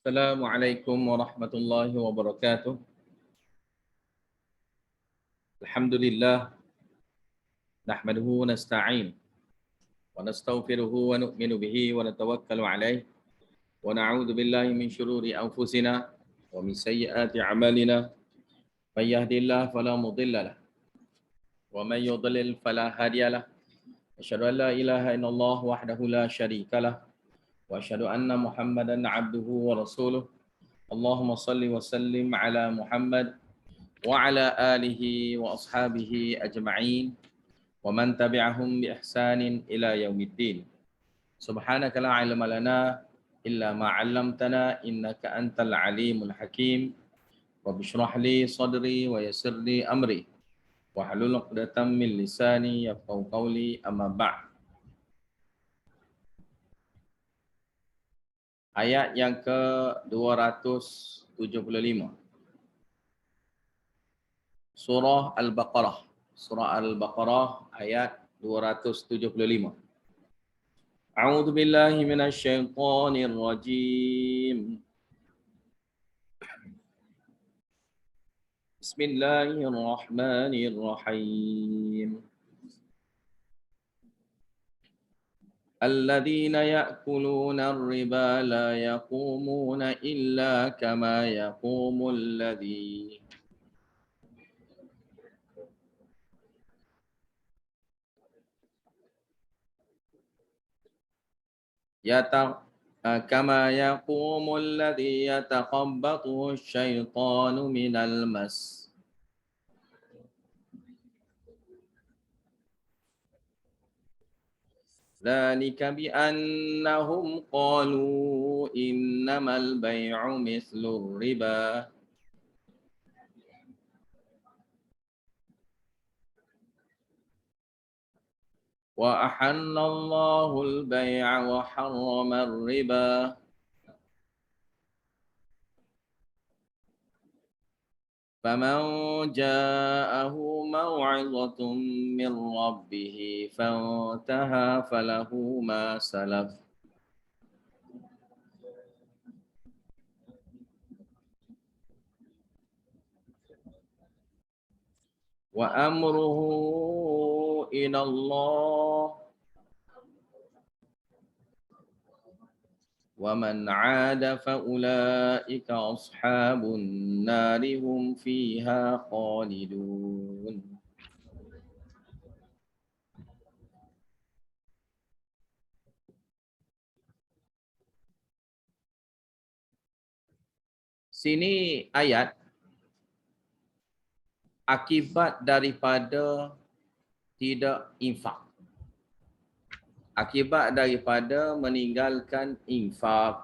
Assalamualaikum warahmatullahi wabarakatuh. Alhamdulillah, nahmaduhu wa nasta'in wa nastaghfiruhu wa nu'minu bihi wa natawakkalu alaih wa na'udzu billahi min syururi anfusina wa min sayyiati a'malina. May yahdihillahu fala mudilla lahu wa may yudlil fala hadiya lahu. Asyhadu an la ilaha illallah wahdahu la syarika lah wa asyhadu anna Muhammadan 'abduhu wa rasuluh. Allahumma shalli wa sallim ala Muhammad wa ala alihi wa ashabihi ajma'in wa man tabi'ahum bi ihsanin ila yaumiddin. Subhanaka la ilma lana illa ma 'allamtana innaka antal alimul hakim. Rabbi shrah li sadri wa yassir li amri wa hlul 'uqdatam min lisani yafqahu qawli, amma ba'd. Ayat yang ke-275. Surah Al-Baqarah. Surah Al-Baqarah ayat 275. A'udzu billahi minasy syaithanir rajim. Bismillahirrahmanirrahim. Alladzina ya'kuluna ar-riba la yaqumuna illa kama yaqumul ladzi kama yaqumul ladzi yatakhabbathu asy-syaitanu minal mas. Dzalika bi annahum qalu innamal bai'u mithlur riba wa ahallallahu al-bai'a wa harrama ar-riba. Faman ja'ahu maw'izatun min rabbih fantaha falahu ma salaf wa amruhu ila Allah wa man 'ada fa ulaika ashabun nari hum fiha khalidun. Sini ayat akibat daripada tidak infak. Akibat daripada meninggalkan infak.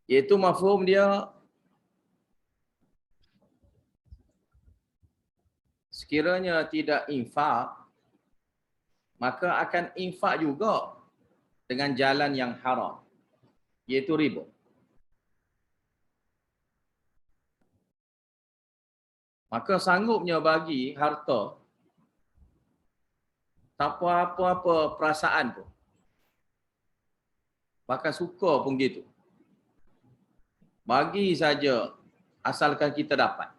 Iaitu mafhum dia, sekiranya tidak infak, maka akan infak juga dengan jalan yang haram, iaitu riba. Maka sanggupnya bagi harta tanpa apa-apa perasaan pun. Bahkan suka pun gitu. Bagi saja asalkan kita dapat.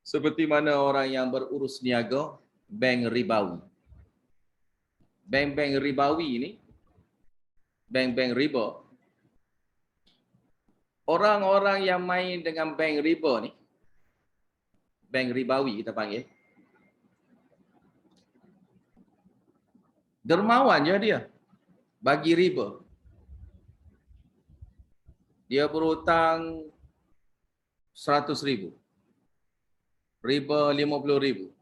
Seperti mana orang yang berurus niaga, bank ribawi. Bank-bank ribawi ini, bank-bank riba, orang-orang yang main dengan bank riba ni, bank ribawi kita panggil, dermawan je dia bagi riba. Dia berhutang 100,000, riba 50,000,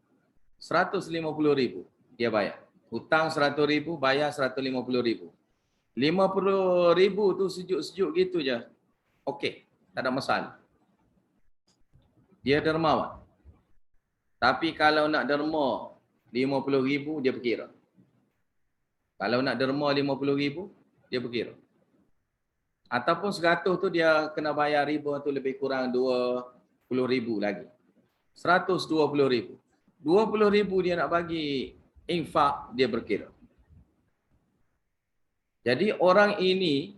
150,000 dia bayar. Hutang 100,000, bayar 150,000. 50,000 tu sejuk-sejuk gitu je. Okey, tak ada masalah. Dia dermawan. Tapi kalau nak derma 50,000 dia berkira. Kalau nak derma 50,000 dia berkira. Ataupun 100 tu dia kena bayar riba tu lebih kurang 20,000 lagi. 120,000. 20,000 dia nak bagi infak, dia berkira. Jadi orang ini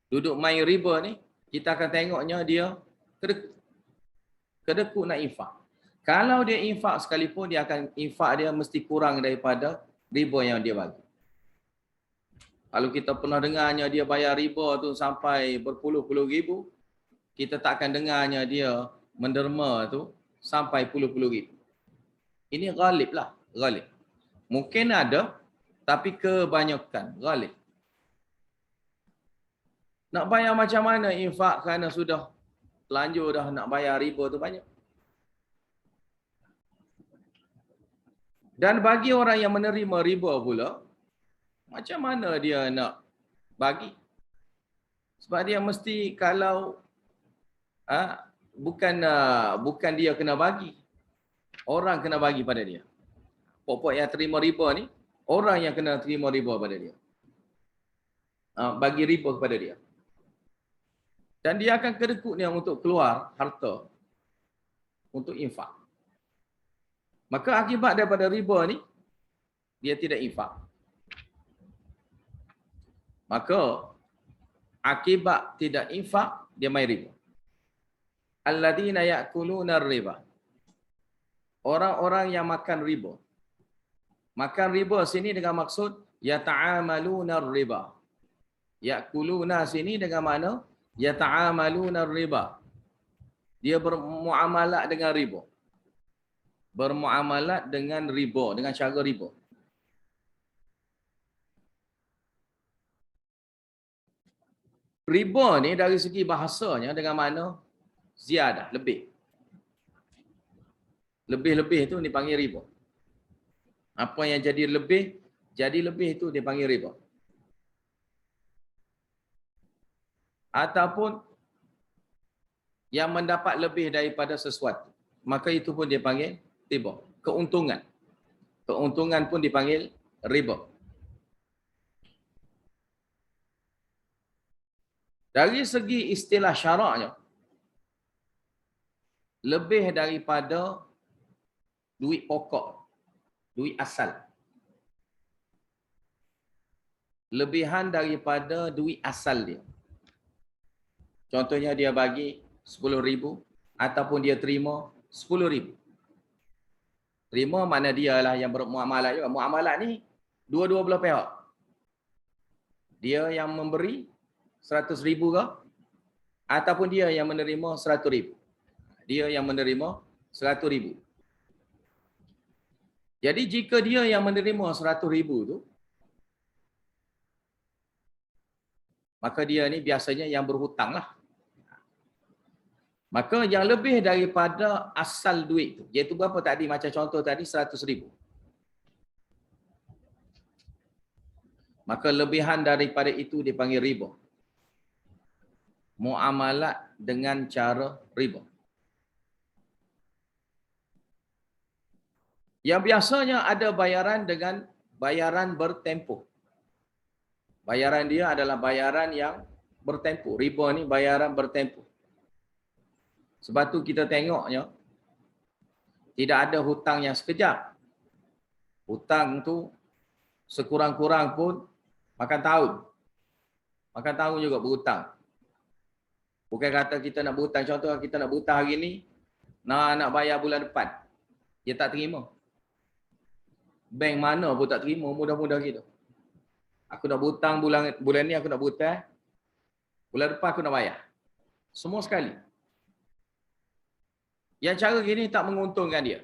duduk main riba ni, kita akan tengoknya dia kedekut nak infak. Kalau dia infak sekalipun, dia akan infak dia mesti kurang daripada riba yang dia bagi. Kalau kita pernah dengarnya dia bayar riba tu sampai berpuluh-puluh ribu, kita tak akan dengarnya dia menderma tu sampai puluh-puluh ribu. Ini ghalib lah, ghalib. Mungkin ada, tapi kebanyakan ghalib. Nak bayar macam mana infak kerana sudah telanjur dah nak bayar riba tu banyak. Dan bagi orang yang menerima riba pula, macam mana dia nak bagi? Sebab dia mesti kalau bukan dia kena bagi, orang kena bagi pada dia. Pokok yang terima riba ni, orang yang kena terima riba pada dia. Bagi riba kepada dia. Dan dia akan kedekutnya untuk keluar harta untuk infak. Maka akibat daripada riba ni, dia tidak infak. Maka akibat tidak infak, dia main riba. Alladzina ya'kuluna riba. Orang-orang yang makan riba. Makan riba sini dengan maksud yata'amaluna riba. Ya'kuluna sini dengan makna yata'amaluna riba. Dia bermuamalat dengan riba. Bermuamalat dengan riba, dengan cara riba. Riba ni dari segi bahasanya dengan makna ziyadah, lebih. Lebih-lebih itu dipanggil riba. Apa yang jadi lebih itu dipanggil riba. Ataupun yang mendapat lebih daripada sesuatu, maka itu pun dipanggil riba. Keuntungan. Keuntungan pun dipanggil riba. Dari segi istilah syaraknya, lebih daripada duit pokok, duit asal. Lebihan daripada duit asal dia. Contohnya dia bagi 10,000 ataupun dia terima 10,000. Terima mana dialah yang bermuamalat juga. Muamalat ni dua-dua belah pihak. Dia yang memberi 100,000 ke? Ataupun dia yang menerima 100,000. Dia yang menerima 100,000. Jadi jika dia yang menerima 100,000 tu, maka dia ni biasanya yang berhutang lah. Maka yang lebih daripada asal duit tu, iaitu berapa tadi, macam contoh tadi 100,000. Maka lebihan daripada itu dipanggil riba. Muamalat dengan cara riba. Yang biasanya ada bayaran dengan bayaran bertempoh. Bayaran dia adalah bayaran yang bertempoh. Riba ni bayaran bertempoh. Sebab tu kita tengoknya, tidak ada hutang yang sekejap. Hutang tu sekurang-kurang pun makan tahun. Makan tahun juga berhutang. Bukan kata kita nak berhutang. Contoh kita nak berhutang hari ni, nak bayar bulan depan. Dia tak terima. Bank mana pun tak terima, mudah-mudah gitu. Aku nak berhutang bulan ni, aku nak berhutang. Bulan depan aku nak bayar. Semua sekali. Yang cara gini tak menguntungkan dia.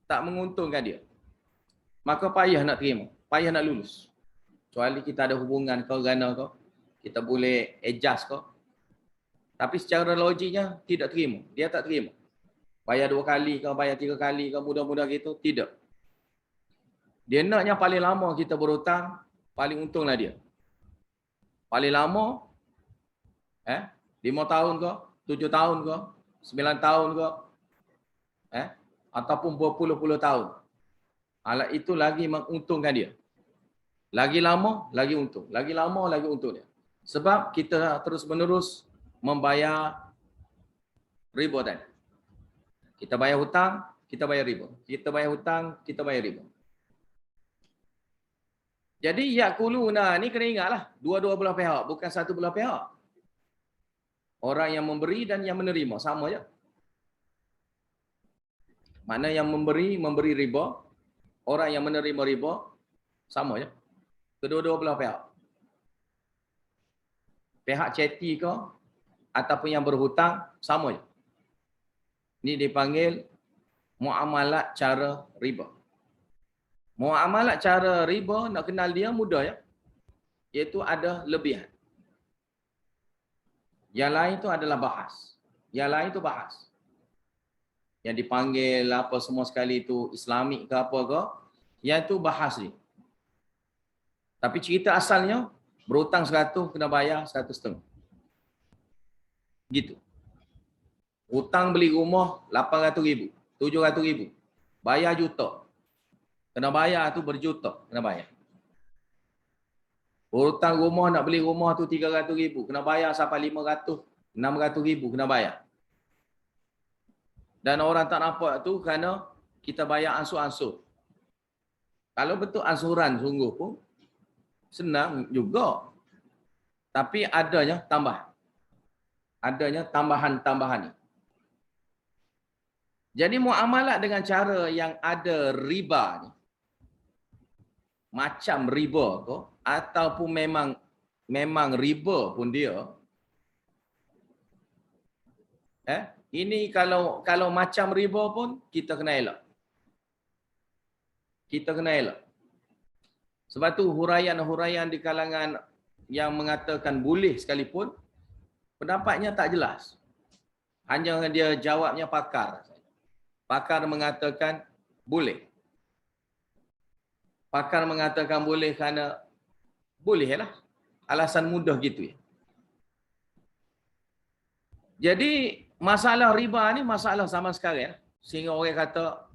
Tak menguntungkan dia. Maka payah nak terima. Payah nak lulus. Kecuali kita ada hubungan kau, gana kau. Kita boleh adjust kau. Tapi secara logiknya tidak terima. Dia tak terima. Bayar 2 kali kau, bayar 3 kali kau, mudah-mudah gitu. Tidak. Dia naknya paling lama kita berhutang, paling untunglah dia. Paling lama 5 tahun ke, 7 tahun ke, 9 tahun ke, ataupun berpuluh-puluh tahun. Alat itu lagi menguntungkan dia. Lagi lama, lagi untung. Lagi lama, lagi untung dia. Sebab kita terus menerus membayar riba tadi. Kita bayar hutang, kita bayar riba. Kita bayar hutang, kita bayar riba. Jadi yakuluna ni kena ingatlah, dua-dua belah pihak, bukan satu belah pihak. Orang yang memberi dan yang menerima sama je. Mana yang memberi riba, orang yang menerima riba sama je. Kedua-dua belah pihak. Pihak ceti ke ataupun yang berhutang sama je. Ini dipanggil muamalat cara riba. Muamalat cara riba nak kenal dia mudah ya. Iaitu ada lebihan. Yang lain tu adalah bahas. Yang lain tu bahas. Yang dipanggil apa semua sekali tu Islamik ke apa ke, yang tu bahas ni. Tapi cerita asalnya berhutang 100 kena bayar 100.5. Gitu. Hutang beli rumah 800,000, 700,000. Bayar juta. Kena bayar tu berjuta, kena bayar. Hutang rumah nak beli rumah tu 300,000, kena bayar sampai 500, 600,000 kena bayar. Dan orang tak nampak tu kerana kita bayar ansur-ansur. Kalau betul ansuran sungguh pun senang juga. Tapi adanya tambahan. Adanya tambahan-tambahan ni. Jadi muamalat dengan cara yang ada riba ni, macam riba ke ataupun memang riba pun dia, ini kalau macam riba pun kita kena elak. Kita kena elak. Sebab tu huraian-huraian di kalangan yang mengatakan boleh sekalipun, pendapatnya tak jelas. Hanya dia jawabnya pakar. Pakar mengatakan boleh. Pakar mengatakan boleh kerana bolehlah. Alasan mudah gitu ya. Jadi masalah riba ni masalah zaman sekarang ya. Sehingga orang kata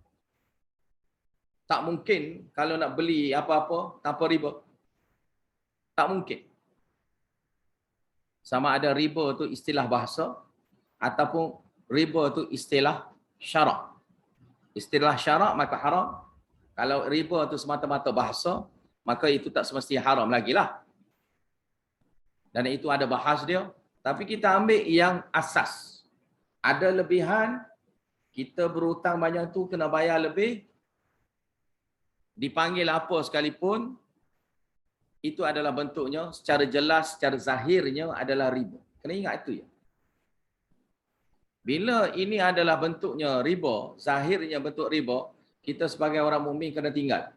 tak mungkin kalau nak beli apa-apa tanpa riba. Tak mungkin. Sama ada riba tu istilah bahasa ataupun riba tu istilah syarak. Istilah syarak maka haram. Kalau riba tu semata-mata bahasa, maka itu tak semestinya haram lagi lah. Dan itu ada bahas dia. Tapi kita ambil yang asas. Ada lebihan, kita berhutang banyak tu kena bayar lebih. Dipanggil apa sekalipun, itu adalah bentuknya secara jelas, secara zahirnya adalah riba. Kena ingat itu ya. Bila ini adalah bentuknya riba, zahirnya bentuk riba, kita sebagai orang mukmin kena tinggal.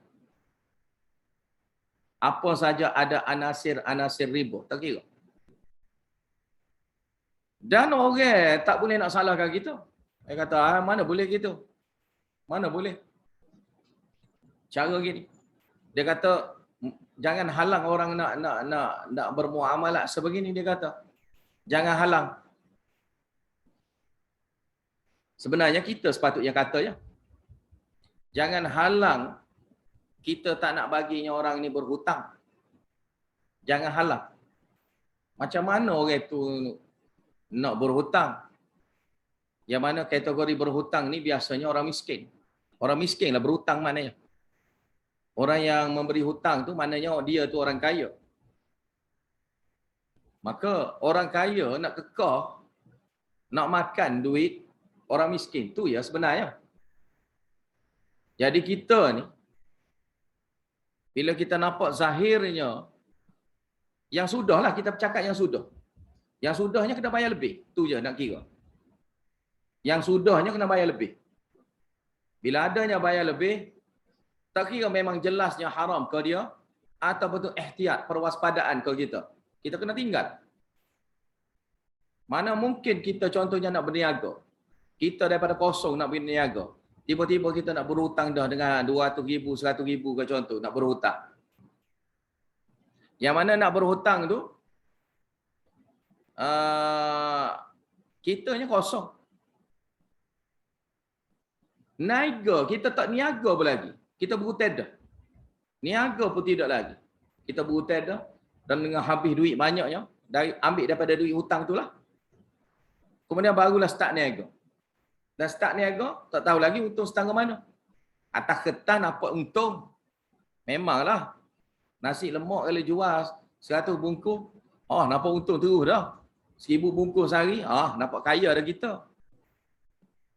Apa saja ada anasir-anasir riba, tak kira. Dan orang tak boleh nak salahkan kita. Dia kata, mana boleh gitu? Mana boleh? Cara gini. Dia kata, jangan halang orang nak bermuamalat sebegini, dia kata. Jangan halang. Sebenarnya kita sepatutnya kata ya. Jangan halang kita tak nak baginya orang ni berhutang. Jangan halang. Macam mana orang tu nak berhutang? Yang mana kategori berhutang ni biasanya orang miskin. Orang miskin lah berhutang maknanya. Orang yang memberi hutang tu maknanya dia tu orang kaya. Maka orang kaya nak kekeh, nak makan duit orang miskin tu ya sebenarnya. Jadi kita ni, bila kita nampak zahirnya, yang sudahlah kita bercakap yang sudah. Yang sudahnya kena bayar lebih. Tu je nak kira. Yang sudahnya kena bayar lebih. Bila adanya bayar lebih, tak kira memang jelasnya haram ke dia, atau betul ihtiyat, perwaspadaan ke kita. Kita kena tinggal. Mana mungkin kita contohnya nak berniaga. Kita daripada kosong nak berniaga. Tiba-tiba kita nak berhutang dah dengan 200,000, 100,000 ke contoh, nak berhutang. Yang mana nak berhutang tu, kitanya kosong. Niaga, kita tak niaga pun lagi. Kita berhutang dah. Niaga pun tidak lagi. Kita berhutang dah. Dan dengan habis duit banyaknya, ambil daripada duit hutang itulah. Kemudian barulah start niaga. Dan start niaga, tak tahu lagi untung setengah mana. Atas kertas nampak untung. Memanglah. Nasi lemak kalau jual 100 bungkus, nampak untung terus dah. 1000 bungkus sehari, nampak kaya dah kita.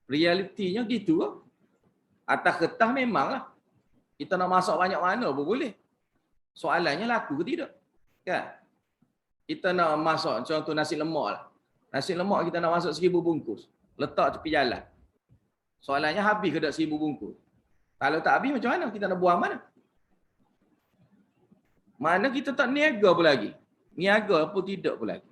Realitinya gitu lah. Atas kertas memanglah. Kita nak masak banyak mana pun boleh. Soalannya laku ke tidak? Kan? Kita nak masak contoh nasi lemak lah. Nasi lemak kita nak masak 1000 bungkus. Letak tepi jalan. Soalannya habis ke tak 1000 bungkus? Kalau tak habis macam mana? Kita nak buang mana? Mana kita tak niaga pun lagi. Niaga pun tidak pun lagi.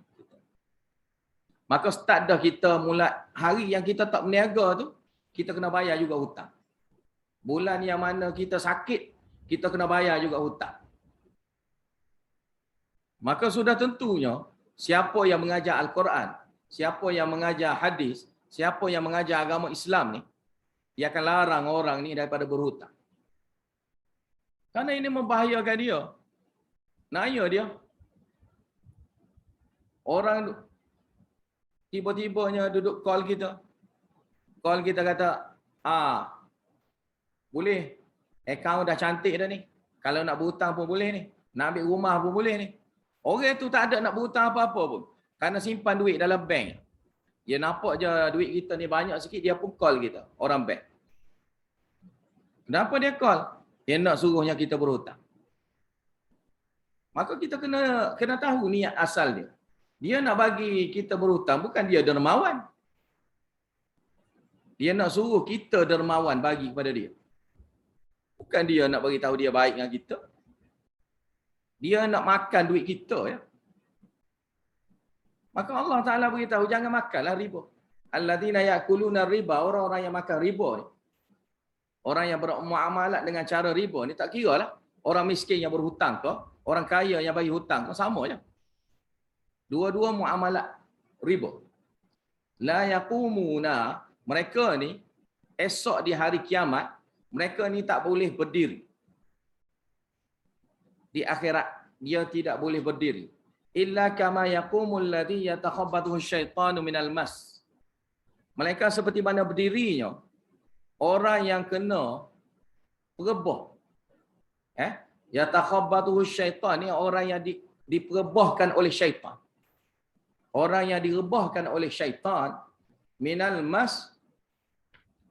Maka start dah kita mula hari yang kita tak berniaga tu, kita kena bayar juga hutang. Bulan yang mana kita sakit, kita kena bayar juga hutang. Maka sudah tentunya, siapa yang mengajar Al-Quran, siapa yang mengajar hadis, siapa yang mengajar agama Islam ni, dia akan larang orang ni daripada berhutang. Karena ini membahayakan dia. Naya dia. Orang tiba-tibanya duduk call kita. Call kita kata, boleh. Akaun dah cantik dah ni. Kalau nak berhutang pun boleh ni. Nak ambil rumah pun boleh ni. Orang tu tak ada nak berhutang apa-apa pun. Karena simpan duit dalam bank. Dia nampak je duit kita ni banyak sikit, dia pun call kita. Orang bank. Kenapa dia call? Dia nak suruhnya kita berhutang. Maka kita kena tahu niat asal dia. Dia nak bagi kita berhutang, bukan dia dermawan. Dia nak suruh kita dermawan bagi kepada dia. Bukan dia nak bagi tahu dia baik dengan kita. Dia nak makan duit kita ya. Maka Allah Taala beritahu jangan makanlah riba. Alladzina ya'kuluna riba, orang-orang yang makan riba ni. Orang yang bermuamalat dengan cara riba ni tak kiralah orang miskin yang berhutang ke, orang kaya yang bagi hutang ke, sama je. Dua-dua muamalat riba. La yaqumuna, mereka ni esok di hari kiamat, mereka ni tak boleh berdiri. Di akhirat dia tidak boleh berdiri. Illa kama yaqumul ladzi yatakhabbathu asyaitanu minal mas. Mereka seperti mana berdirinya orang yang kena perebah. Yatakhabbathu asyaitan ni orang yang diperebahkan oleh syaitan. Orang yang direbahkan oleh syaitan minal mas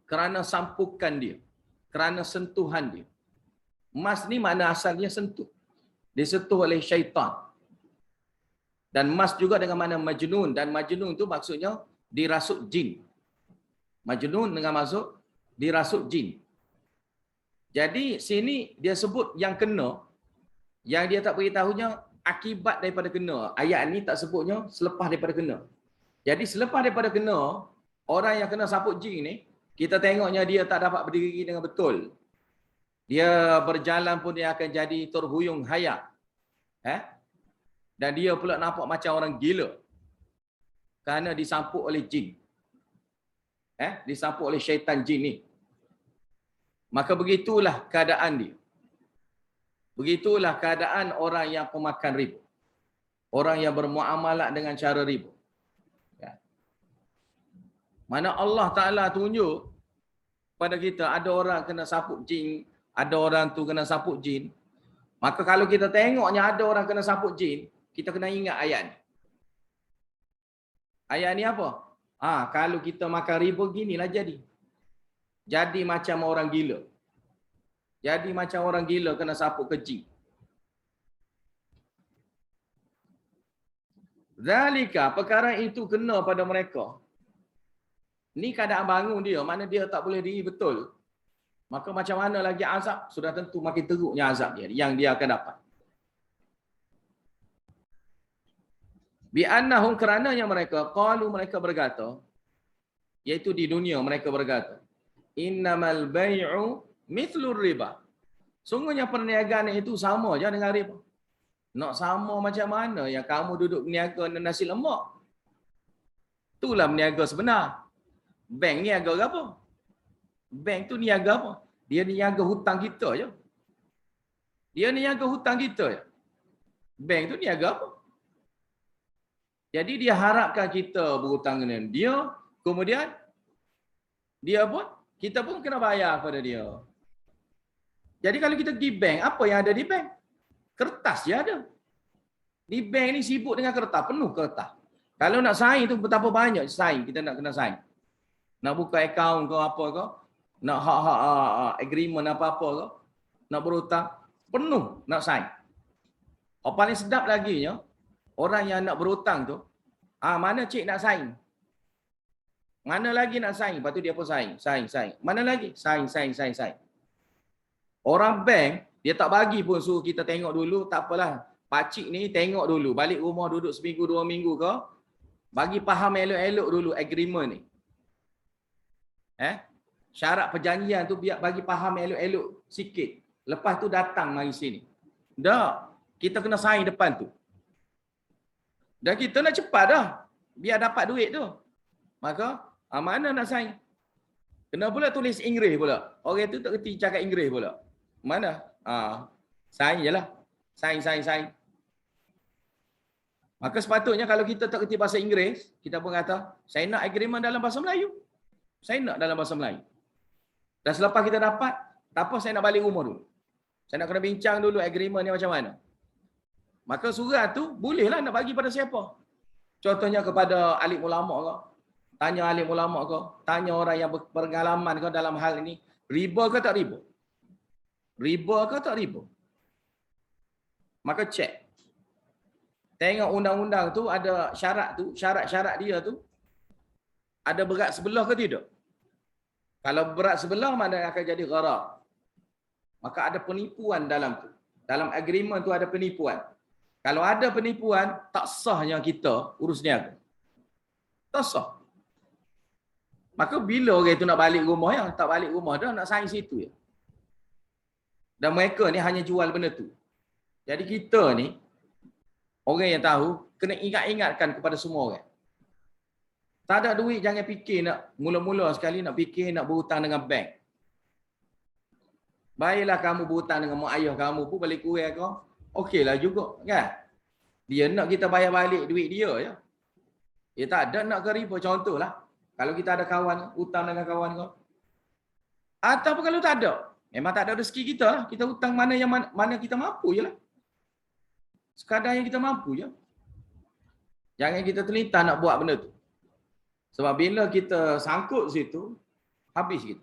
kerana sampukan dia, kerana sentuhan dia. Mas ni mana asalnya sentuh. Disentuh oleh syaitan. Dan mas juga dengan mana majnun, dan majnun tu maksudnya dirasuk jin. Majnun dengan maksud dirasuk jin. Jadi sini dia sebut yang kena, yang dia tak beritahunya akibat daripada kena. Ayat ni tak sebutnya selepas daripada kena. Jadi selepas daripada kena, orang yang kena saput jin ni, kita tengoknya dia tak dapat berdiri dengan betul. Dia berjalan pun dia akan jadi terhuyung hayat. Dan dia pula nampak macam orang gila. Kerana disampuk oleh jin. Disampuk oleh syaitan jin ni. Maka begitulah keadaan dia. Begitulah keadaan orang yang pemakan riba. Orang yang bermuamalat dengan cara riba. Mana Allah Ta'ala tunjuk pada kita, ada orang kena sapuk jin, ada orang tu kena sapuk jin. Maka kalau kita tengoknya ada orang kena sapuk jin, kita kena ingat ayat ni. Ayat ni apa? Kalau kita makan riba ginilah jadi. Jadi macam orang gila. Jadi macam orang gila kena sapuk ke jin. Zalika, perkara itu kena pada mereka. Ni keadaan bangun dia, mana dia tak boleh diri betul. Maka macam mana lagi azab? Sudah tentu makin teruknya azab dia yang dia akan dapat. Bi annahum, kerananya mereka qalu, mereka berkata, iaitu di dunia mereka berkata, innamal bai'u mithlur riba. Sungguhnya perniagaan itu sama je dengan riba. Nak sama macam mana yang kamu duduk berniaga dengan nasi lemak? Itulah berniaga sebenar. Bank niaga apa? Bank tu niaga apa? Dia niaga hutang kita je. Dia niaga hutang kita je. Bank tu niaga apa? Jadi dia harapkan kita berhutang dengan dia, kemudian dia pun, kita pun kena bayar pada dia. Jadi kalau kita pergi bank, apa yang ada di bank? Kertas je ada. Di bank ni sibuk dengan kertas, penuh kertas. Kalau nak sign tu betapa banyak sign kita nak kena sign. Nak buka akaun ke apa ke, nak hak agreement apa-apa ke, nak berhutang, penuh nak sign. Paling sedap lagi nya, orang yang nak berhutang tu, mana cik nak sign? Mana lagi nak sign? Lepas tu dia pun sign. Mana lagi? Sign. Orang bank, dia tak bagi pun suruh kita tengok dulu, tak apalah. Pakcik ni tengok dulu, balik rumah duduk seminggu 2 minggu ke, bagi faham elok-elok dulu agreement ni. Syarat perjanjian tu biar bagi faham elok-elok sikit. Lepas tu datang mari sini. Dah, kita kena sign depan tu. Dan kita nak cepat dah, biar dapat duit tu. Maka, mana nak sign? Kena pula tulis Inggeris pula. Orang tu tak kerti cakap Inggeris pula. Mana? Sign je lah. Sign. Maka sepatutnya kalau kita tak kerti bahasa Inggeris, kita pun kata, saya nak agreement dalam bahasa Melayu. Saya nak dalam bahasa Melayu. Dan selepas kita dapat, tak apa saya nak balik rumah dulu. Saya nak kena bincang dulu agreement ni macam mana. Maka surat tu bolehlah nak bagi pada siapa. Contohnya kepada alim ulama ke. Tanya alim ulama ke. Tanya orang yang berpengalaman ke dalam hal ini. Riba ke tak riba? Riba ke tak riba? Maka cek. Tengok undang-undang tu ada syarat tu. Syarat-syarat dia tu. Ada berat sebelah ke tidak? Kalau berat sebelah, mana akan jadi gharar. Maka ada penipuan dalam tu. Dalam agreement tu ada penipuan. Kalau ada penipuan, tak sahnya kita urus niaga. Tak sah. Maka bila orang itu nak balik rumah, yang tak balik rumah dah, nak sign situ ya. Dan mereka ni hanya jual benda tu. Jadi kita ni, orang yang tahu, kena ingat-ingatkan kepada semua orang. Tak ada duit, jangan fikir nak mula-mula sekali nak fikir nak berhutang dengan bank. Baiklah kamu berhutang dengan mak ayah kamu pun balik kurang kau. Okeylah juga kan. Dia nak kita bayar balik duit dia ya. Dia tak ada nak ke riba contohlah. Kalau kita ada kawan hutang dengan kawan kau. Ataupun kalau tak ada, memang tak ada rezeki kita lah. Kita hutang mana yang mana kita mampu je lah. Sekadar yang kita mampu je. Jangan kita telita nak buat benda tu. Sebab bila kita sangkut situ, habis kita.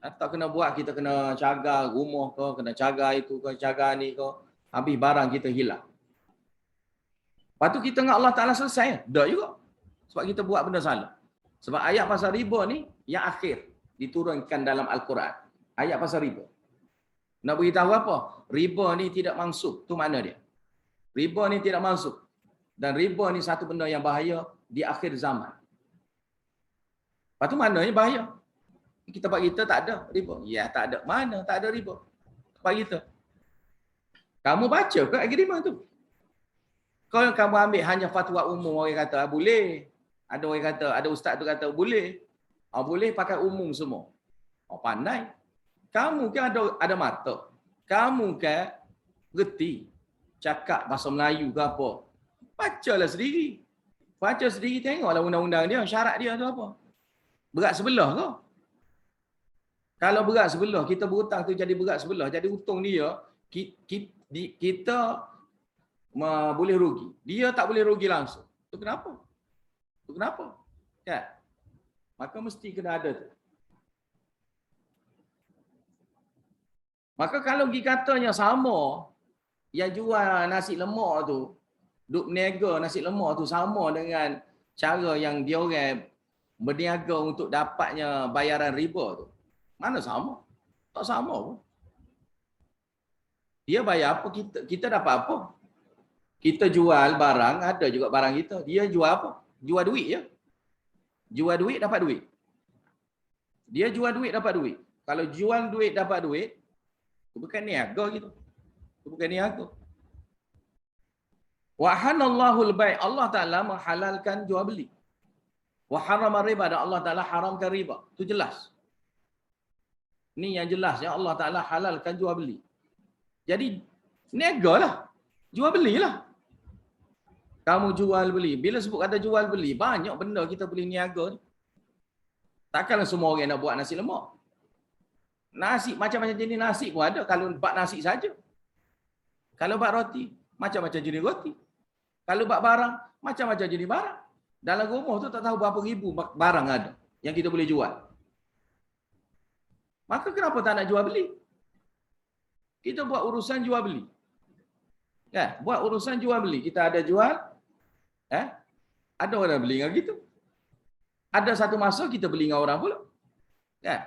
Tak kena buat, kita kena jaga rumah ke, kena jaga itu ke, jaga ni ke. Habis barang kita hilang. Lepas tu kita dengan Allah Ta'ala selesai. Dah juga. Sebab kita buat benda salah. Sebab ayat pasal riba ni, yang akhir diturunkan dalam Al-Quran. Ayat pasal riba. Nak beritahu apa? Riba ni tidak mansub. Tu makna dia. Riba ni tidak mansub. Dan riba ni satu benda yang bahaya di akhir zaman. Lepas tu maknanya bahaya. Kita tempat kita tak ada riba. Ya, tak ada. Mana tak ada riba? Tempat kita. Kamu baca ke agreement tu? Kalau kamu ambil hanya fatwa umum, orang kata boleh. Ada orang kata, ada ustaz tu kata boleh. Boleh pakai umum semua. Pandai. Kamu kan ada mata. Kamu kan reti cakap bahasa Melayu ke apa. Bacalah sendiri. Baca sendiri, tengoklah undang-undang dia, syarat dia tu apa. Berat sebelah ke? Kalau berat sebelah, kita berhutang tu jadi berat sebelah, jadi hutang dia, kita boleh rugi. Dia tak boleh rugi langsung. Tu kenapa? Kan? Maka mesti kena ada tu. Maka kalau pergi katanya sama, yang jual nasi lemak tu, duk berniaga nasi lemak tu sama dengan cara yang dia orang berniaga untuk dapatnya bayaran riba tu. Mana sama? Tak sama pun. Dia bayar apa, kita dapat apa? Kita jual barang, ada juga barang kita. Dia jual apa? Jual duit ya. Jual duit dapat duit. Dia jual duit dapat duit. Kalau jual duit dapat duit, itu bukan niaga gitu. Itu bukan niaga. Wa halallahu al-bai', Allah Taala menghalalkan jual beli. Wa harrama riba, dan Allah Taala haramkan riba. Itu jelas. Ni yang jelas ya, Allah Taala halalkan jual beli. Jadi niagalah, jual belilah. Kamu jual beli. Bila sebut kata jual beli, banyak benda kita boleh niaga ni. Takkanlah semua orang nak buat nasi lemak. Nasi, macam-macam jenis nasi pun ada. Kalau bak nasi saja. Kalau bak roti, macam-macam jenis roti. Kalau bak barang, macam-macam jenis barang. Dalam rumah tu tak tahu berapa ribu barang ada yang kita boleh jual. Maka kenapa tak nak jual beli? Kita buat urusan jual beli. Kan? Buat urusan jual beli. Kita ada jual, ada orang beli dengan kita. Ada satu masa kita beli dengan orang pula. Kan?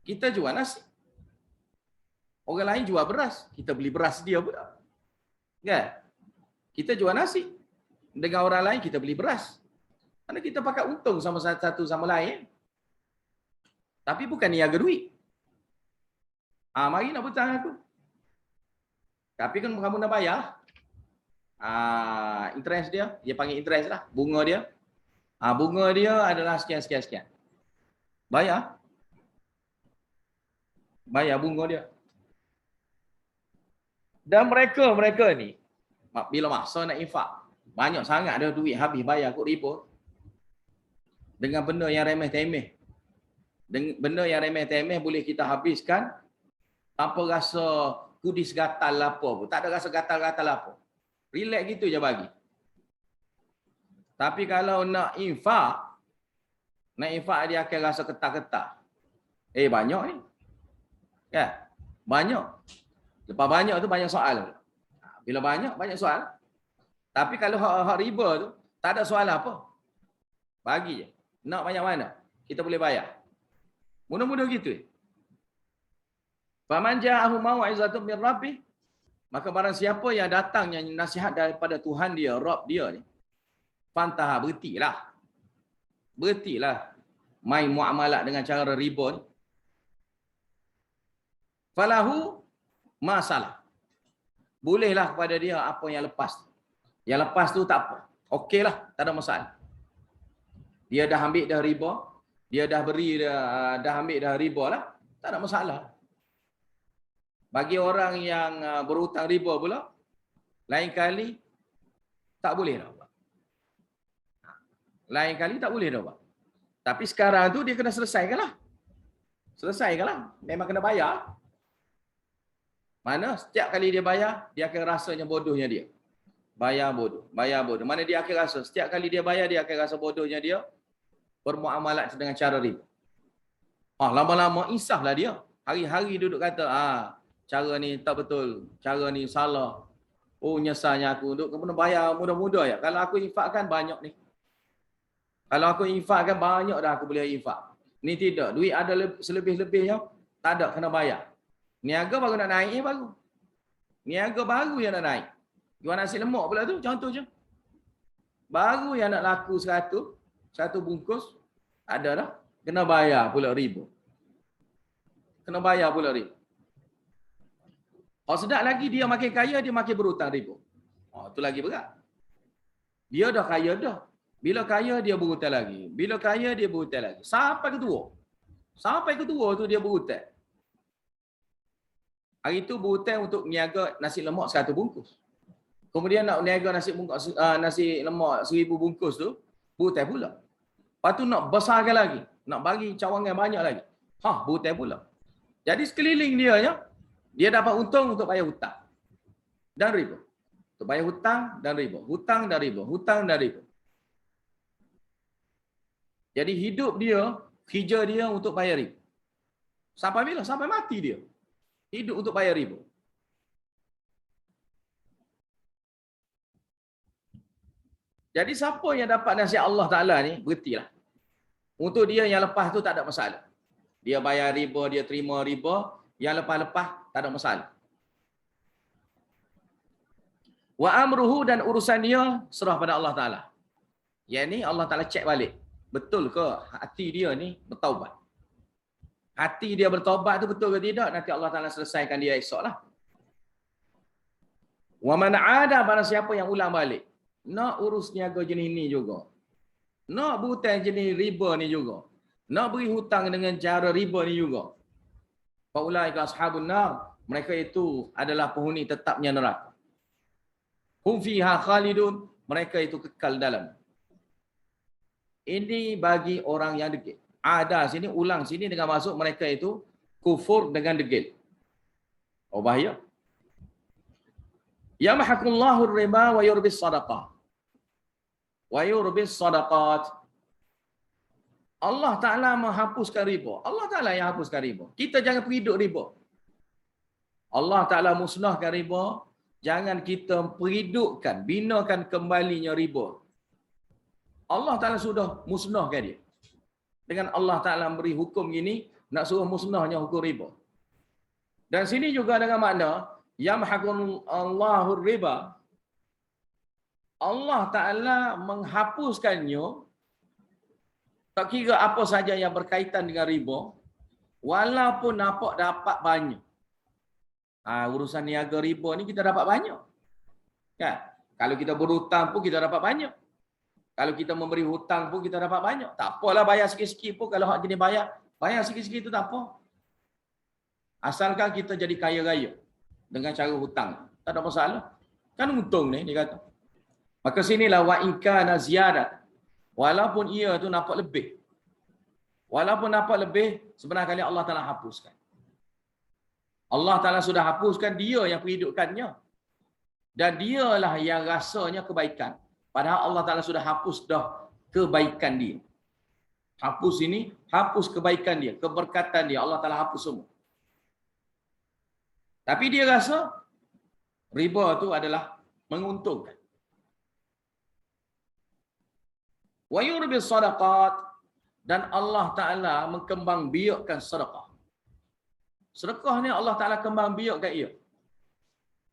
Kita jual nasi. Orang lain jual beras, kita beli beras dia pula. Kan? Kita jual nasi. Dengan orang lain kita beli beras. Karena kita pakai untung sama satu sama lain. Tapi bukan niaga duit. Mari nak hutang aku. Tapi kan kamu nak bayar. Interest dia panggil interest lah. Bunga dia. Bunga dia adalah sekian. Bayar. Bayar bunga dia. Dan mereka ni, bila masa nak infak, banyak sangat ada duit habis bayar kot riba. Dengan benda yang remeh-temeh. Benda yang remeh-temeh boleh kita habiskan tanpa rasa kudis gatal apa pun. Tak ada rasa gatal-gatal apa. Relax gitu je bagi. Tapi kalau nak infak dia akan rasa ketar-ketar. Banyak ni. Ya, banyak. Lepas banyak tu banyak soal. Bila banyak soal. Tapi kalau hak riba tu tak ada soal apa. Bagi je. Nak banyak mana? Kita boleh bayar. Mudah-mudah gitu. Faman ja'ahu mau'izatun min rabbih, maka barang siapa yang datangnya nasihat daripada Tuhan dia, Rabb dia ni, fantaha, berhentilah main muamalat dengan cara riba ni. Falahu masalah. Bolehlah kepada dia apa yang lepas. Yang lepas tu tak apa. Okeylah, tak ada masalah. Dia dah ambil dah riba, dia dah beri dah ambil dah riba lah, tak ada masalah. Bagi orang yang berhutang riba pula, lain kali tak boleh dah buat. Lain kali tak boleh dah buat. Tapi sekarang tu dia kena selesaikanlah. Memang kena bayar. Mana setiap kali dia bayar, dia akan rasanya bodohnya dia. Bayar bodoh. Mana dia akan rasa, setiap kali dia bayar, dia akan rasa bodohnya dia bermuamalat dengan cara riba. Lama-lama insaflah dia. Hari-hari duduk kata, cara ni tak betul, cara ni salah. Nyesalnya aku duduk kena bayar mudah-mudah ya. Kalau aku infakkan banyak ni. Kalau aku infakkan banyak dah aku boleh infak. Ni tidak, duit ada selebih-lebihnya, tak ada kena bayar. Niaga baru nak naik baru. Niaga baru yang nak naik. Jual nasi lemak pula tu, contoh je. Baru yang nak laku 100 bungkus, ada dah. Kena bayar pula riba. Sedap lagi dia makin kaya, dia makin berhutang riba. Tu lagi berat. Dia dah kaya dah. Bila kaya, dia berhutang lagi. Bila kaya, dia berhutang lagi. Sampai ketua tu dia berhutang. Hari tu berhutang untuk niaga nasi lemak 100 bungkus. Kemudian nak niaga nasi lemak 1000 bungkus tu, berhutang pula. Lepas tu nak besarkan lagi. Nak bagi cawangan banyak lagi. Berhutang pula. Jadi sekeliling dia dapat untung untuk bayar hutang. Dan riba. Untuk bayar hutang dan riba. Hutang dan riba. Jadi hidup dia, kerja dia untuk bayar riba. Sampai bila? Sampai mati dia. Hidup untuk bayar riba. Jadi siapa yang dapat nasihat Allah Ta'ala ni, berhentilah. Untuk dia yang lepas tu tak ada masalah. Dia bayar riba, dia terima riba. Yang lepas-lepas tak ada masalah. Wa amruhu, dan urusan dia serah pada Allah Ta'ala. Yang ni Allah Ta'ala cek balik. Betul ke hati dia ni bertaubat? Hati dia bertaubat tu betul ke tidak? Nanti Allah Ta'ala selesaikan dia esok lah. Wa man 'ada, barang siapa yang ulang balik. Nak urus niaga jenis ni juga. Nak berhutang jenis riba ni juga. Nak beri hutang dengan cara riba ni juga. Faulaika ashabun nar, mereka itu adalah penghuni tetapnya neraka. Hum fiha khalidun, mereka itu kekal dalam. Ini bagi orang yang degil. Ada sini, ulang sini dengan masuk mereka itu kufur dengan degil. Oh bahaya. Yamhaqullahu riba wa yurbis sadaqah. Wa yurbis sadaqat. Allah Ta'ala menghapuskan riba. Allah Ta'ala yang hapuskan riba. Kita jangan pergi duduk riba. Allah Ta'ala musnahkan riba. Jangan kita peridukkan, binakan kembalinya riba. Allah Ta'ala sudah musnahkan dia. Dengan Allah Ta'ala beri hukum gini, nak suruh musnahnya hukum riba. Dan sini juga dengan makna, yamhaqullahu riba. Allah Ta'ala menghapuskannya, tak kira apa saja yang berkaitan dengan riba, walaupun nampak dapat banyak. Urusan niaga riba ni kita dapat banyak. Kan? Kalau kita berhutang pun kita dapat banyak. Kalau kita memberi hutang pun kita dapat banyak. Tak apalah bayar sikit-sikit pun, kalau hak jenis bayar sikit-sikit itu tak apa. Asalkan kita jadi kaya raya dengan cara hutang, tak ada masalah. Kan untung ni dia kata. Maka sinilah wa in kana ziyadat. Walaupun ia tu nampak lebih. Walaupun nampak lebih, sebenarnya kali Allah Ta'ala hapuskan. Allah Ta'ala sudah hapuskan, dia yang perhidupkannya. Dan dialah yang rasanya kebaikan. Padahal Allah Ta'ala sudah hapus dah kebaikan dia. Hapus ini, hapus kebaikan dia, keberkatan dia. Allah Ta'ala hapus semua. Tapi dia rasa riba tu adalah menguntungkan. Wa yurbi sadaqat, dan Allah Ta'ala mengkembang biakkan sedekah. Sedekah ni Allah Ta'ala kembang biakkan ia.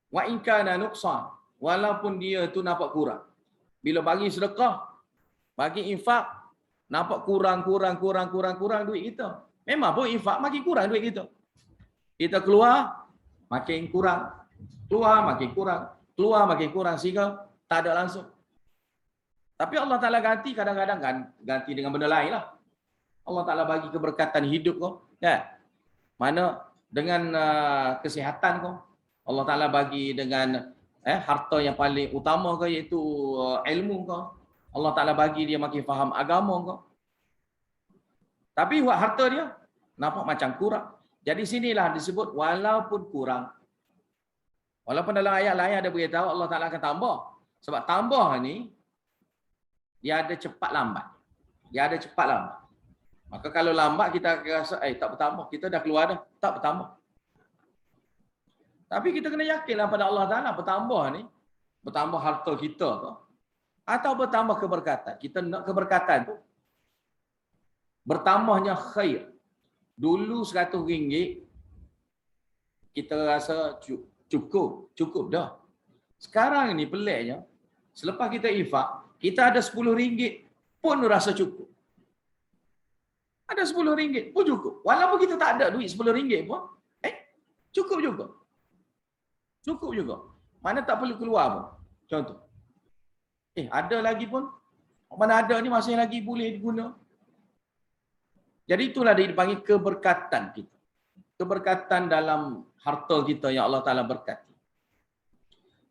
Wa in kana nuqsan, walaupun dia tu nampak kurang. Bila bagi sedekah, bagi infak, nampak kurang duit kita. Memang pun infak makin kurang duit kita. Kita keluar, makin kurang. Keluar, makin kurang. Keluar, makin kurang. Sehingga tak ada langsung. Tapi Allah Ta'ala ganti, kadang-kadang ganti dengan benda lain lah. Allah Ta'ala bagi keberkatan hidup kau. Ya. Mana dengan kesihatan kau. Allah Ta'ala bagi dengan harta yang paling utama kau, iaitu ilmu kau. Allah Ta'ala bagi dia makin faham agama kau. Tapi harta dia nampak macam kurang. Jadi sinilah disebut walaupun kurang. Walaupun dalam ayat lain ada beritahu Allah Ta'ala akan tambah. Sebab tambah ni, dia ada cepat lambat. Dia ada cepat lambat. Maka kalau lambat kita rasa, tak bertambah. Kita dah keluar dah. Tak bertambah. Tapi kita kena yakinlah pada Allah Ta'ala bertambah ni. Bertambah harta kita ke. Atau bertambah keberkatan. Kita nak keberkatan tu. Bertambahnya khair. Dulu RM100 kita rasa cukup dah. Sekarang ni peliknya, selepas kita infak, kita ada RM10 pun rasa cukup. Ada RM10 pun cukup. Walaupun kita tak ada duit RM10 pun, cukup juga. Cukup juga. Mana tak perlu keluar pun. Contoh. Ada lagi pun. Mana ada ni masih lagi boleh diguna. Jadi itulah dia dipanggil keberkatan kita. Keberkatan dalam harta kita yang Allah Ta'ala berkati.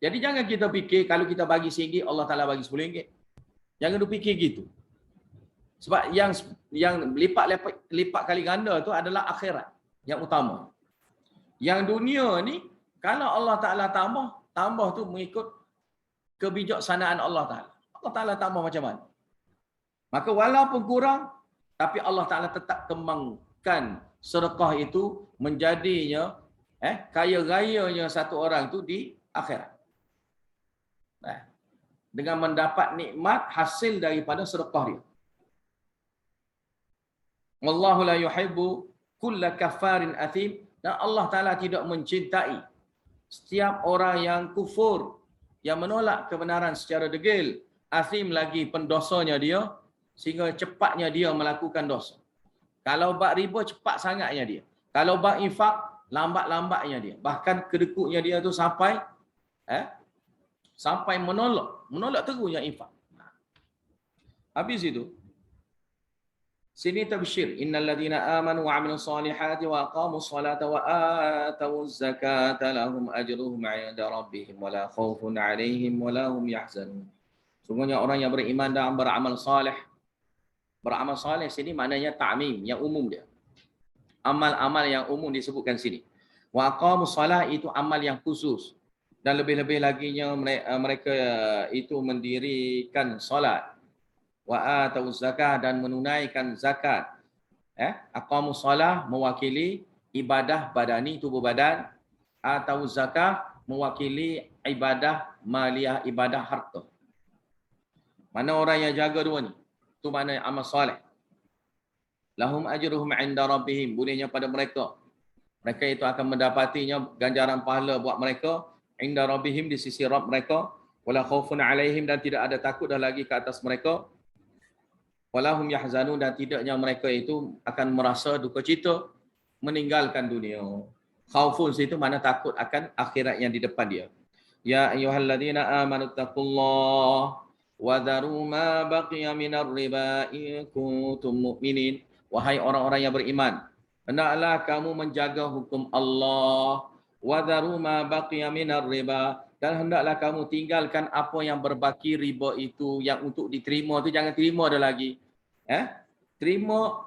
Jadi jangan kita fikir kalau kita bagi RM1, Allah Ta'ala bagi RM10. Jangan tu fikir gitu. Sebab yang lipat kali ganda tu adalah akhirat yang utama. Yang dunia ni, kalau Allah Ta'ala tambah tu mengikut kebijaksanaan Allah Ta'ala. Allah Ta'ala tambah macam mana. Maka walaupun kurang, tapi Allah Ta'ala tetap kembangkan sedekah itu menjadinya kaya rayanya satu orang tu di akhirat. Dengan mendapat nikmat hasil daripada sedekah dia. Wallahu la yuhibbu kulla kafarin athim. Dan Allah Ta'ala tidak mencintai setiap orang yang kufur, yang menolak kebenaran secara degil, athim lagi pendosanya dia, sehingga cepatnya dia melakukan dosa. Kalau bab riba, cepat sangatnya dia. Kalau bab infak, lambat-lambatnya dia. Bahkan kedekutnya dia tu sampai menolak terusnya infak. Habis itu, sini tabsyir, innal ladzina amanu wa 'amilus solihati wa aqamus salata wa atawuz zakata lahum ajruhum 'inda rabbihim wa la khaufun 'alaihim wa la hum yahzanun. Sungguhnya orang yang beriman dan beramal saleh. Beramal saleh sini maknanya ta'mim, yang umum dia. Amal-amal yang umum disebutkan sini. Wa aqamus salah itu amal yang khusus. Dan lebih-lebih laginya mereka itu mendirikan solat. Wa atau zakah dan menunaikan zakat. Aqamus salah mewakili ibadah badani, tubuh badan, atau zakah mewakili ibadah maliyah, ibadah harta. Mana orang yang jaga dua ni? Itu mana amal soleh. Lahum ajruhum 'inda rabbihim, bolehnya pada mereka. Mereka itu akan mendapatinya ganjaran pahala buat mereka 'inda rabbihim, di sisi Rabb mereka. Wala khaufun 'alaihim, dan tidak ada takut dah lagi ke atas mereka. Walahum yahzanun, dan tidaknya mereka itu akan merasa duka cita meninggalkan dunia. Khaufun itu mana takut akan akhirat yang di depan dia. Ya ayyuhalladzina amanu taqullah wa dharu ma baqiya minar riba in kuntum mu'minin. Wahai orang-orang yang beriman, hendaklah kamu menjaga hukum Allah. Wa dharu ma baqiya minar riba, dan hendaklah kamu tinggalkan apa yang berbaki riba itu, yang untuk diterima tu jangan terima dah lagi. Terima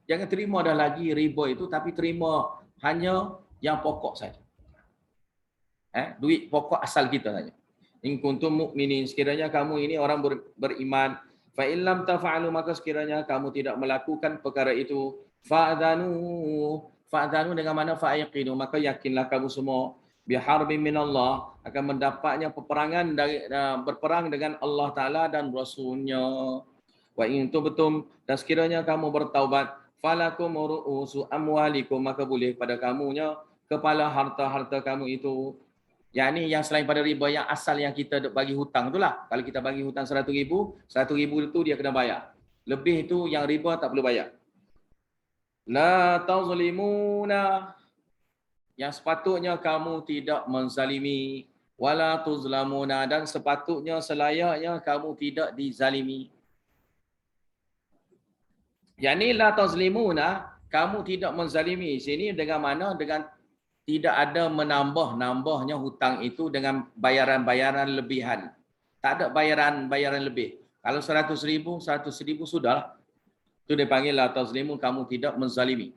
jangan terima dah lagi riba itu, tapi terima hanya yang pokok saja. Duit pokok asal kita saja. In kuntum mu'minin, sekiranya kamu ini orang beriman, fa in lam taf'alu, maka sekiranya kamu tidak melakukan perkara itu, fa'dhanu dengan mana fa'yaqinu, maka yakinlah kamu semua biharbin minallah, akan mendapatnya peperangan dari berperang dengan Allah Taala dan Rasulnya. Wa in tubtum, dan sekiranya kamu bertaubat, falakum ru'usu amwalikum, maka boleh pada kamunya kepala harta-harta kamu itu. Yang ni yang selain pada riba, yang asal yang kita bagi hutang itulah. Kalau kita bagi hutang 100,000, 100,000 itu dia kena bayar. Lebih itu yang riba tak perlu bayar. La tazlimuna, yang sepatutnya kamu tidak menzalimi. Wala tuzlamuna, dan sepatutnya selayaknya kamu tidak dizalimi. Yang ni la tazlimuna, kamu tidak menzalimi. Sini dengan mana? Dengan tidak ada menambah-nambahnya hutang itu dengan bayaran-bayaran lebihan. Tak ada bayaran-bayaran lebih. Kalau 100,000, 100,000 sudah. Itu dipanggil la tazlimu, kamu tidak menzalimi.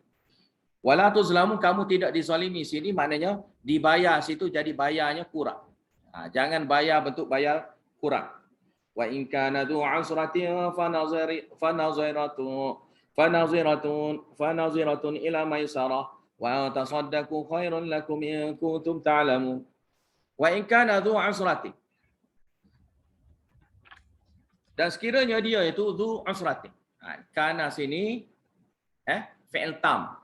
Wala tuzlamu, kamu tidak dizalimi. Sini maknanya dibayar situ jadi bayarnya kurang. Jangan bayar bentuk bayar kurang. Wa in kana dhu 'usratin fanaziratun ila maisarah wa tasaddaqu khairun lakum in kuntum ta'lamun. Wa in kana dhu 'usratin, dan sekiranya dia itu dhu 'usratin. Kana sini fi'il tam.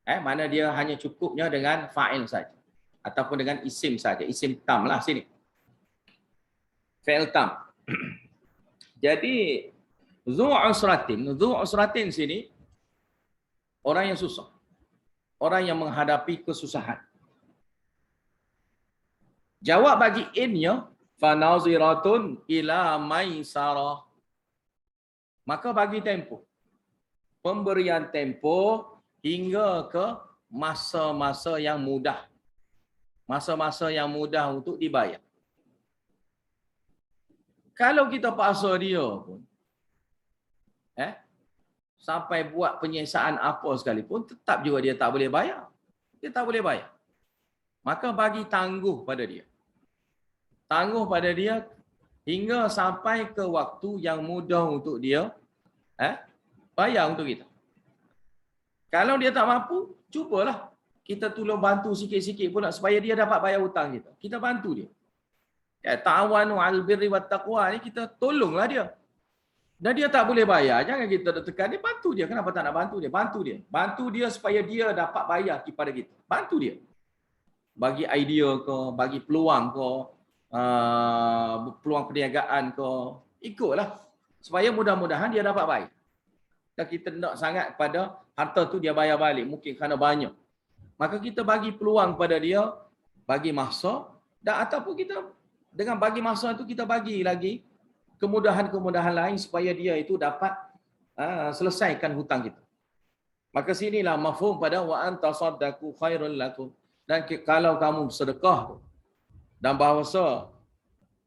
Mana dia hanya cukupnya dengan fa'il saja ataupun dengan isim saja. Isim tam lah sini. Fi'il tam. Jadi dhu usratin sini orang yang susah. Orang yang menghadapi kesusahan. Jawab bagi innya, fanaziratun ila maisarah. Maka bagi tempoh. Pemberian tempoh hingga ke masa-masa yang mudah. Masa-masa yang mudah untuk dibayar. Kalau kita paksa dia pun, sampai buat penyiasaan apa sekalipun, tetap juga dia tak boleh bayar. Dia tak boleh bayar. Maka bagi tangguh pada dia. Tangguh pada dia hingga sampai ke waktu yang mudah untuk dia bayar untuk kita. Kalau dia tak mampu, cubalah kita tolong bantu sikit-sikit pula supaya dia dapat bayar hutang kita. Kita bantu dia. Ta'awanu 'alal birri wat taqwa ni, kita tolonglah dia. Dan dia tak boleh bayar, jangan kita tekan dia, bantu dia. Kenapa tak nak bantu dia? Bantu dia. Bantu dia supaya dia dapat bayar kepada kita. Bantu dia. Bagi idea ke, bagi peluang ke, peluang perniagaan ke, ikutlah. Supaya mudah-mudahan dia dapat bayar. Dan kita nak sangat pada harta tu dia bayar balik, mungkin kerana banyak. Maka kita bagi peluang pada dia, bagi masa, dan ataupun kita dengan bagi masa itu kita bagi lagi kemudahan-kemudahan lain supaya dia itu dapat selesaikan hutang kita. Maka sinilah mafhum pada wa antasaddaqu khairul lakum. Dan kalau kamu sedekah dan bahawasa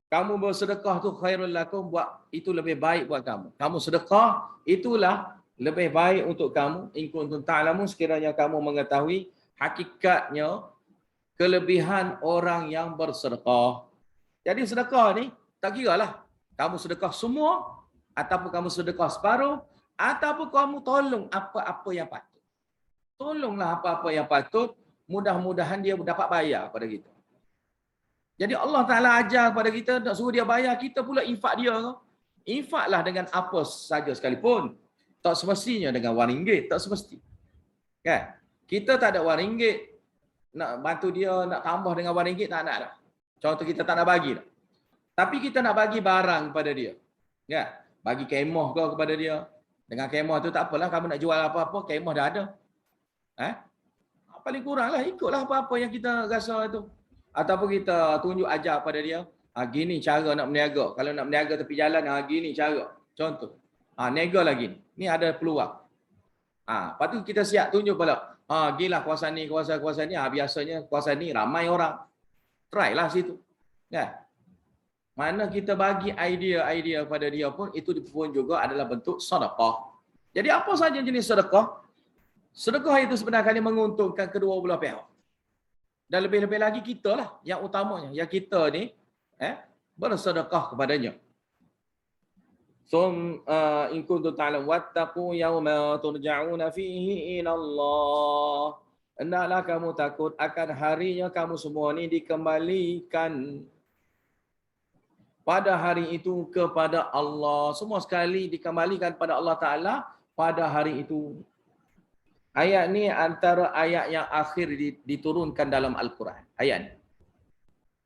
Kamu bersedekah tu khairul lakum, buat itu lebih baik buat kamu. Kamu sedekah, itulah lebih baik untuk kamu. In kuntum ta'lamun, sekiranya kamu mengetahui hakikatnya kelebihan orang yang bersedekah. Jadi sedekah ni tak kira lah kamu sedekah semua, ataupun kamu sedekah separuh, ataupun kamu tolong apa-apa yang patut. Tolonglah apa-apa yang patut, mudah-mudahan dia dapat bayar pada kita. Jadi Allah Ta'ala ajar kepada kita, nak suruh dia bayar, kita pula infak dia. Infaklah dengan apa saja sekalipun. Tak semestinya dengan wang ringgit, tak semesti. Kan? Kita tak ada wang ringgit, nak bantu dia, nak tambah dengan wang ringgit, tak nak dah. Contoh kita tak nak bagi dah. Tapi kita nak bagi barang kepada dia. Ya, bagi kemah kau kepada dia. Dengan kemah tu tak apalah, kamu nak jual apa-apa, kemah dah ada. Paling kuranglah ikutlah apa-apa yang kita rasa itu. Ataupun kita tunjuk ajar pada dia, gini cara nak berniaga. Kalau nak berniaga tepi jalan, gini cara. Contoh. Niaga lagi ni. Ni ada peluang. Lepas tu kita siap tunjuk pula. Gilah kawasan ni, kawasan ni. Biasanya kawasan ni ramai orang. Try lah situ. Kan? Mana kita bagi idea-idea pada dia pun, itu pun juga adalah bentuk sedekah. Jadi apa saja jenis sedekah? Sedekah itu sebenarnya menguntungkan kedua belah pihak. Dan lebih-lebih lagi kita lah yang utamanya. Yang kita ni bersedekah kepadanya. In kuntum ta'lamun wattaqu yawma turja'una fihi ila Allah. Hendaklah kamu takut akan harinya kamu semua ni dikembalikan pada hari itu kepada Allah. Semua sekali dikembalikan pada Allah Ta'ala pada hari itu. Ayat ni antara ayat yang akhir diturunkan dalam Al-Quran. Ayat ni.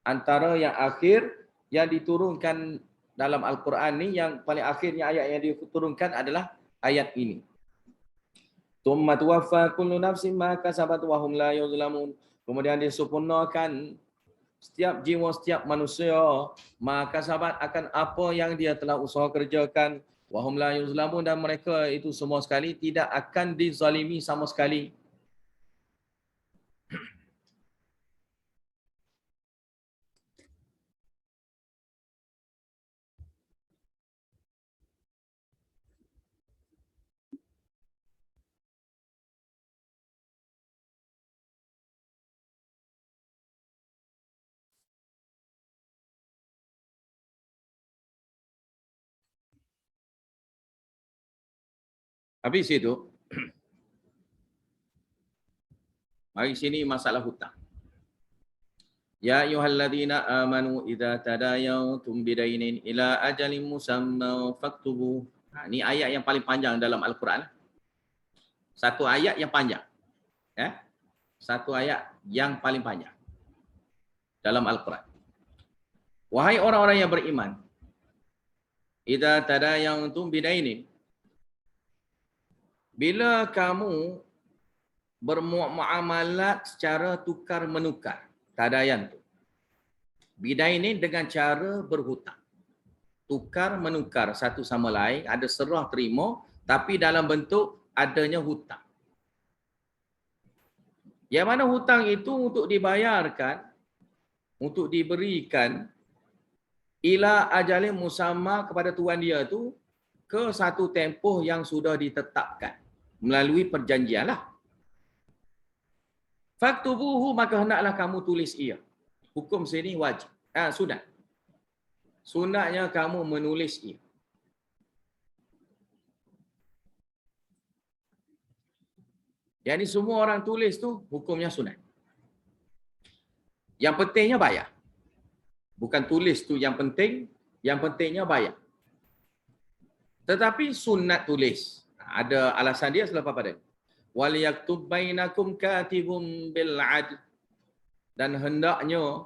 Antara yang akhir yang diturunkan dalam Al-Quran ni, yang paling akhirnya ayat yang diturunkan adalah ayat ini. Tsumma tuwaffa kullu nafsin ma kasabat wa hum la yuzlamun. Kemudian disempurnakan setiap jiwa, setiap manusia, maka sahabat akan apa yang dia telah usaha kerjakan. Wahum la yuzlamun, dan mereka itu semua sekali tidak akan dizalimi sama sekali. Habis itu, mari sini masalah hutang. Ya ayyuhalladzina amanu idza tadayantum bidainin ila ajalin musamma faktubu. Ini ayat yang paling panjang dalam Al-Quran. Satu ayat yang panjang. Satu ayat yang paling panjang dalam Al-Quran. Wahai orang-orang yang beriman, idza tadayantum bidainin, bila kamu bermuamalat secara tukar menukar, tadayan tu. Bidain ini dengan cara berhutang. Tukar menukar satu sama lain, ada serah terima, tapi dalam bentuk adanya hutang. Yang mana hutang itu untuk dibayarkan, untuk diberikan ila ajalin musamma kepada tuan dia tu ke satu tempoh yang sudah ditetapkan melalui perjanjian lah. Faktubuhu, maka hendaklah kamu tulis ia. Hukum sini wajib. Sunat. Sunatnya kamu menulis ia. Jadi semua orang tulis tu hukumnya sunat. Yang pentingnya bayar. Bukan tulis tu yang penting, yang pentingnya bayar. Tetapi sunat tulis. Ada alasan dia selepas pada. Wal yaktub bainakum katibun bil adl, dan hendaknya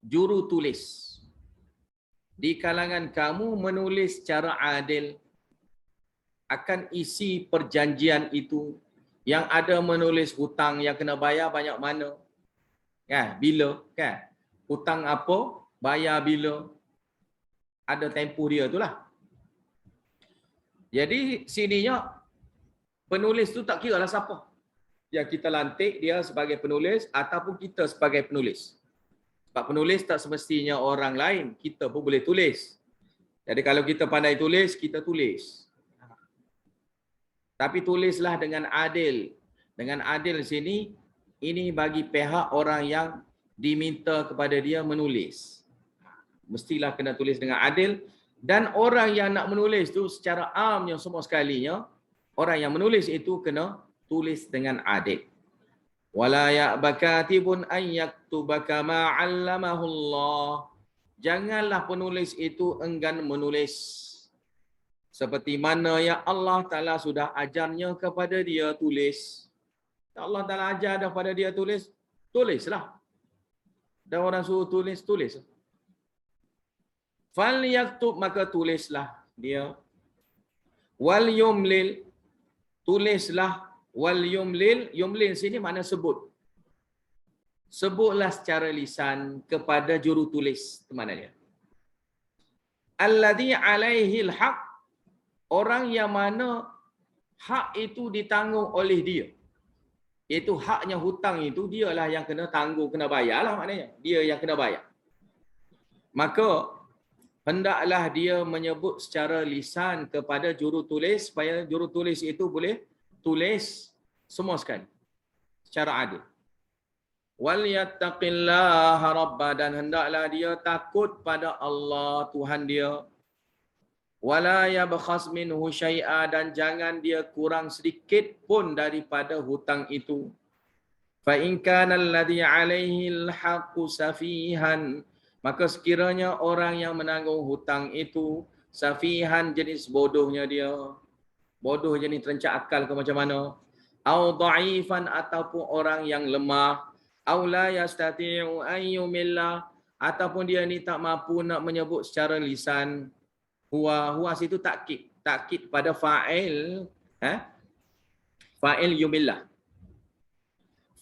juru tulis di kalangan kamu menulis secara adil akan isi perjanjian itu. Yang ada menulis hutang yang kena bayar banyak mana, kan, bila, kan, hutang apa, bayar bila, ada tempoh dia itulah. Jadi sininya penulis tu tak kira lah siapa. Yang kita lantik dia sebagai penulis ataupun kita sebagai penulis. Sebab penulis tak semestinya orang lain, kita pun boleh tulis. Jadi kalau kita pandai tulis, kita tulis. Tapi tulislah dengan adil. Dengan adil sini, ini bagi pihak orang yang diminta kepada dia menulis. Mestilah kena tulis dengan adil. Dan orang yang nak menulis tu secara amnya semua sekalinya, orang yang menulis itu kena tulis dengan adil. Wala ya'bakatibun an yaktuba kama 'allamahu Allah. Janganlah penulis itu enggan menulis seperti mana yang Allah Ta'ala sudah ajarnya kepada dia tulis. Allah Ta'ala ajar dah pada dia tulis, tulislah. Dan orang suruh tulis, tulis. Fal yaktub, maka tulislah dia. Wal yumlil, tulislah. Wal yumlil, yumlil sini makna sebut. Sebutlah secara lisan kepada juru tulis. Itu mana dia? Alladhi alaihi al-haq, orang yang mana hak itu ditanggung oleh dia. Iaitu haknya hutang itu, dialah yang kena tanggung, kena bayar lah maknanya. Dia yang kena bayar. Maka, hendaklah dia menyebut secara lisan kepada juru tulis, supaya juru tulis itu boleh tulis semua sekali. Secara adil. Wal yattaqillaha rabba, dan hendaklah dia takut pada Allah Tuhan dia. Wala yabkhas minhu syai'a, dan jangan dia kurang sedikit pun daripada hutang itu. Fa in kana alladhi 'alaihi al-haqqu safihan, maka sekiranya orang yang menanggung hutang itu safihan, jenis bodohnya dia. Bodoh jenis terencak akal ke macam mana? Au dha'ifan, ataupun orang yang lemah. Au la yastati'u an yumilla, ataupun dia ni tak mampu nak menyebut secara lisan. Huwa situ takkid pada fa'il, fa'il yumillah.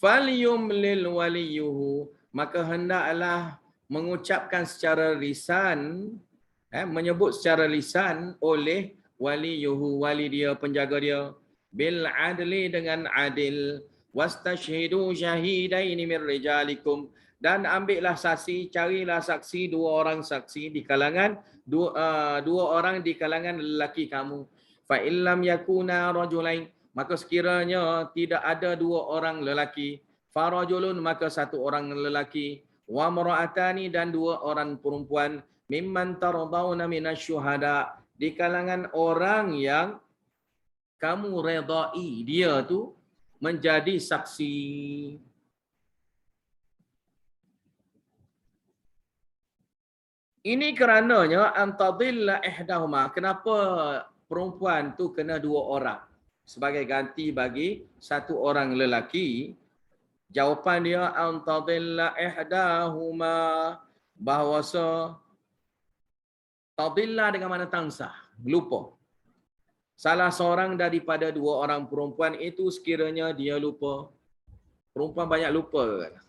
Fal yumlil waliyuhu, maka hendaklah mengucapkan secara lisan, menyebut secara lisan oleh waliyuhu, wali dia, penjaga dia, bil adli, dengan adil. Wastashhidu syahidaini min rijalikum, dan ambillah saksi, carilah saksi, dua orang saksi di kalangan dua orang di kalangan lelaki kamu. Fa illam yakuna rajulain, maka sekiranya tidak ada dua orang lelaki, farajulun, maka satu orang lelaki, wa mar'atani, dan dua orang perempuan, mimman tardawna minasyuhada, di kalangan orang yang kamu redai dia tu menjadi saksi. Ini kerananya antadilla ihdahuma, kenapa perempuan tu kena dua orang sebagai ganti bagi satu orang lelaki? Jawapan dia antadilla ihdahuma, bahawasa tadilla dengan mana tangsah, lupa. Salah seorang daripada dua orang perempuan itu sekiranya dia lupa. Perempuan banyak lupa kan?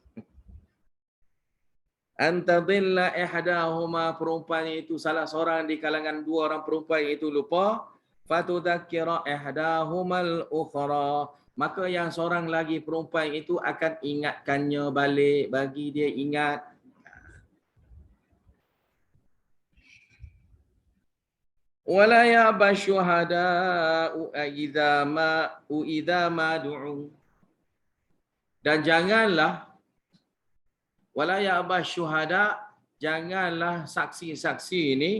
Antadilla ihdahuma, perempuan itu salah seorang di kalangan dua orang perempuan itu lupa, fatudzakkira ihdahumal ukhra, maka yang seorang lagi perempuan itu akan ingatkannya balik, bagi dia ingat. Wala ya'ba syuhada'u idza ma du'u, dan janganlah wala ya'ba syuhada, janganlah saksi-saksi ini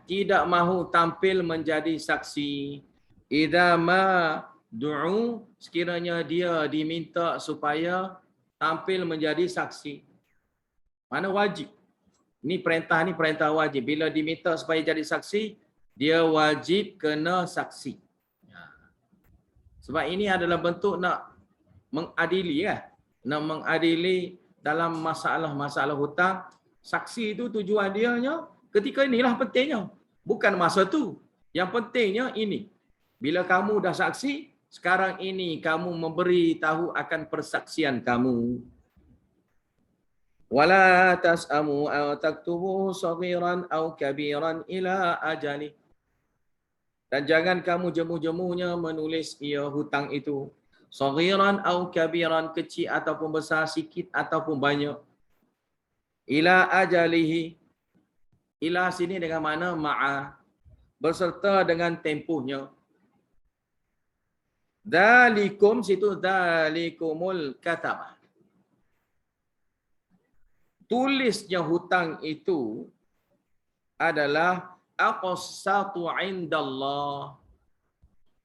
tidak mahu tampil menjadi saksi. Idza ma du'u, sekiranya dia diminta supaya tampil menjadi saksi. Mana wajib? Ini perintah wajib. Bila diminta supaya jadi saksi, dia wajib kena saksi. Sebab ini adalah bentuk nak mengadili kan? Nak mengadili dalam masalah hutang. Saksi itu tujuan dianya ketika inilah pentingnya. Bukan masa tu. Yang pentingnya ini. Bila kamu dah saksi, sekarang ini kamu memberi tahu akan persaksian kamu. Wala tas'amu aw taktubu saghiran aw kabiran ila ajali. Dan jangan kamu jemu-jemunya menulis ia hutang itu. Saghiran aw kabiran, kecil ataupun besar, sikit ataupun banyak. ila ajalihi. Ila sini dengan mana ma'a, berserta dengan tempohnya. Dalikum situ dalikumul katabah. Tulisnya hutang itu adalah aqsatu indallah,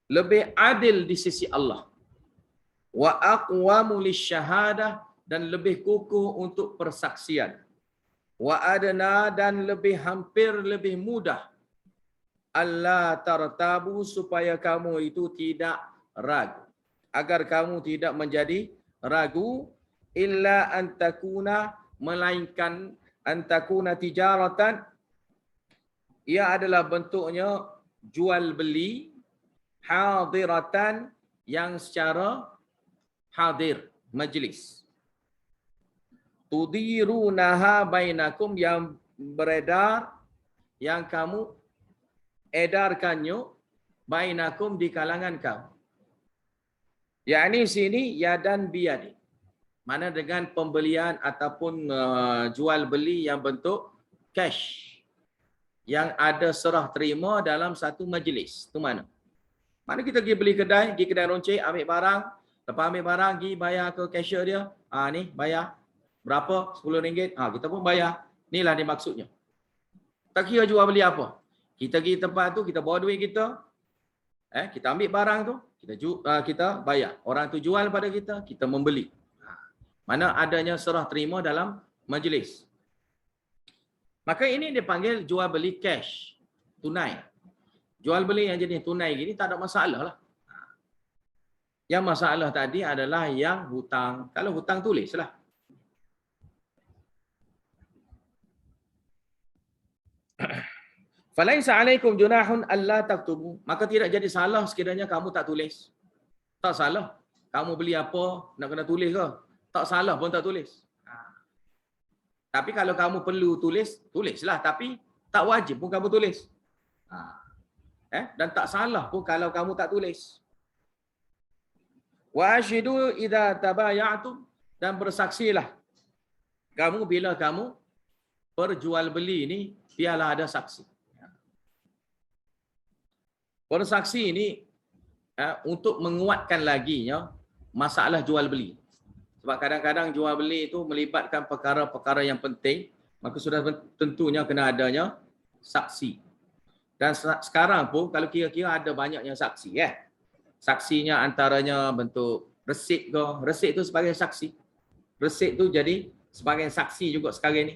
lebih adil di sisi Allah, wa aqwamu lisyahadah, dan lebih kukuh untuk persaksian, wa adna, dan lebih hampir lebih mudah, alla tartabu, supaya kamu itu tidak ragu, agar kamu tidak menjadi ragu, illa antakuna, melainkan antakuna tijaratan, ia adalah bentuknya jual beli, hadiratan, yang secara hadir, majlis. Tudirunaha bainakum, yang beredar, yang kamu edarkannya, bainakum, di kalangan kamu. Yakni sini yadan biyadi, mana dengan pembelian ataupun jual beli yang bentuk cash, yang ada serah terima dalam satu majlis. Tu mana? Mana kita pergi beli kedai, pergi kedai roncik, ambil barang, lepas ambil barang, pergi bayar ke cashier dia. Ni bayar berapa? RM10. Kita pun bayar. Inilah dia maksudnya. Tak kira jual beli apa. Kita pergi tempat tu, kita bawa duit kita, kita ambil barang tu, kita bayar. Orang tu jual pada kita, kita membeli. Mana adanya serah terima dalam majlis. Maka ini dipanggil jual beli cash, tunai. Jual beli yang jenis tunai gini tak ada masalah lah. Yang masalah tadi adalah yang hutang. Kalau hutang tulislah. Falaisa alaikum junahun alla taktubu. Maka tidak jadi salah sekiranya kamu tak tulis. Tak salah. Kamu beli apa, nak kena tulis ke? Tak salah pun tak tulis. Tapi kalau kamu perlu tulis, tulislah. Tapi tak wajib pun kamu tulis. Dan tak salah pun kalau kamu tak tulis. Wa ashidu idza tabayatum, dan bersaksilah kamu bila kamu berjual beli ni, biarlah ada saksi. Bersaksi ini untuk menguatkan laginya masalah jual beli. Sebab kadang-kadang jual beli itu melibatkan perkara-perkara yang penting, maka sudah tentunya kena adanya saksi. Dan sekarang pun kalau kira-kira ada banyaknya saksi, saksinya antaranya bentuk resit ke, resit itu sebagai saksi. Resit itu jadi sebagai saksi juga sekarang ni.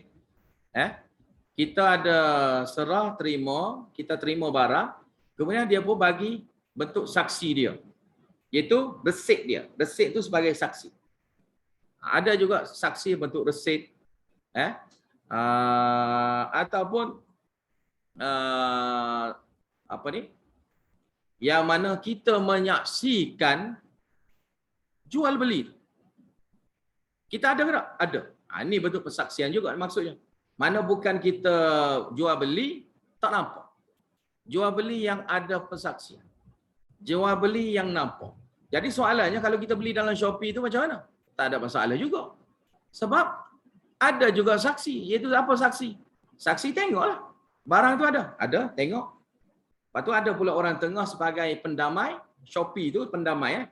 Kita ada serah terima, kita terima barang, kemudian dia pun bagi bentuk saksi dia, iaitu resit dia. Resit itu sebagai saksi. Ada juga saksi bentuk resit, ataupun yang mana kita menyaksikan jual beli. Kita ada ke tak? Ada. Ini bentuk persaksian juga maksudnya. Mana bukan kita jual beli, tak nampak. Jual beli yang ada persaksian. Jual beli yang nampak. Jadi soalannya kalau kita beli dalam Shopee itu macam mana? Tak ada masalah juga. Sebab ada juga saksi. Iaitu apa saksi? Saksi tengoklah. Barang tu ada. Ada, tengok. Lepas tu ada pula orang tengah sebagai pendamai. Shopee itu pendamai.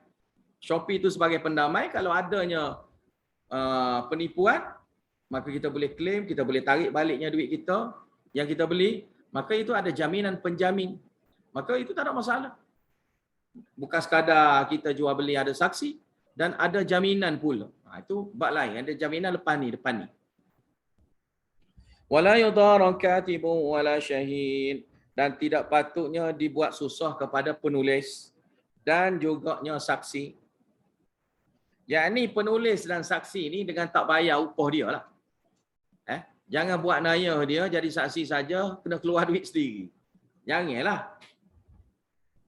Shopee itu sebagai pendamai. Kalau adanya penipuan, maka kita boleh claim, kita boleh tarik baliknya duit kita yang kita beli. Maka itu ada jaminan penjamin. Maka itu tak ada masalah. Bukan sekadar kita jual beli ada saksi dan ada jaminan pula. Itu bab lain. Ada jaminan depan ni. Wala yudara katibun wala syahid, dan tidak patutnya dibuat susah kepada penulis dan juganya saksi. Yakni penulis dan saksi ni dengan tak bayar upah dia lah. Jangan buat naya dia jadi saksi saja, kena keluar duit sendiri. Janganlah.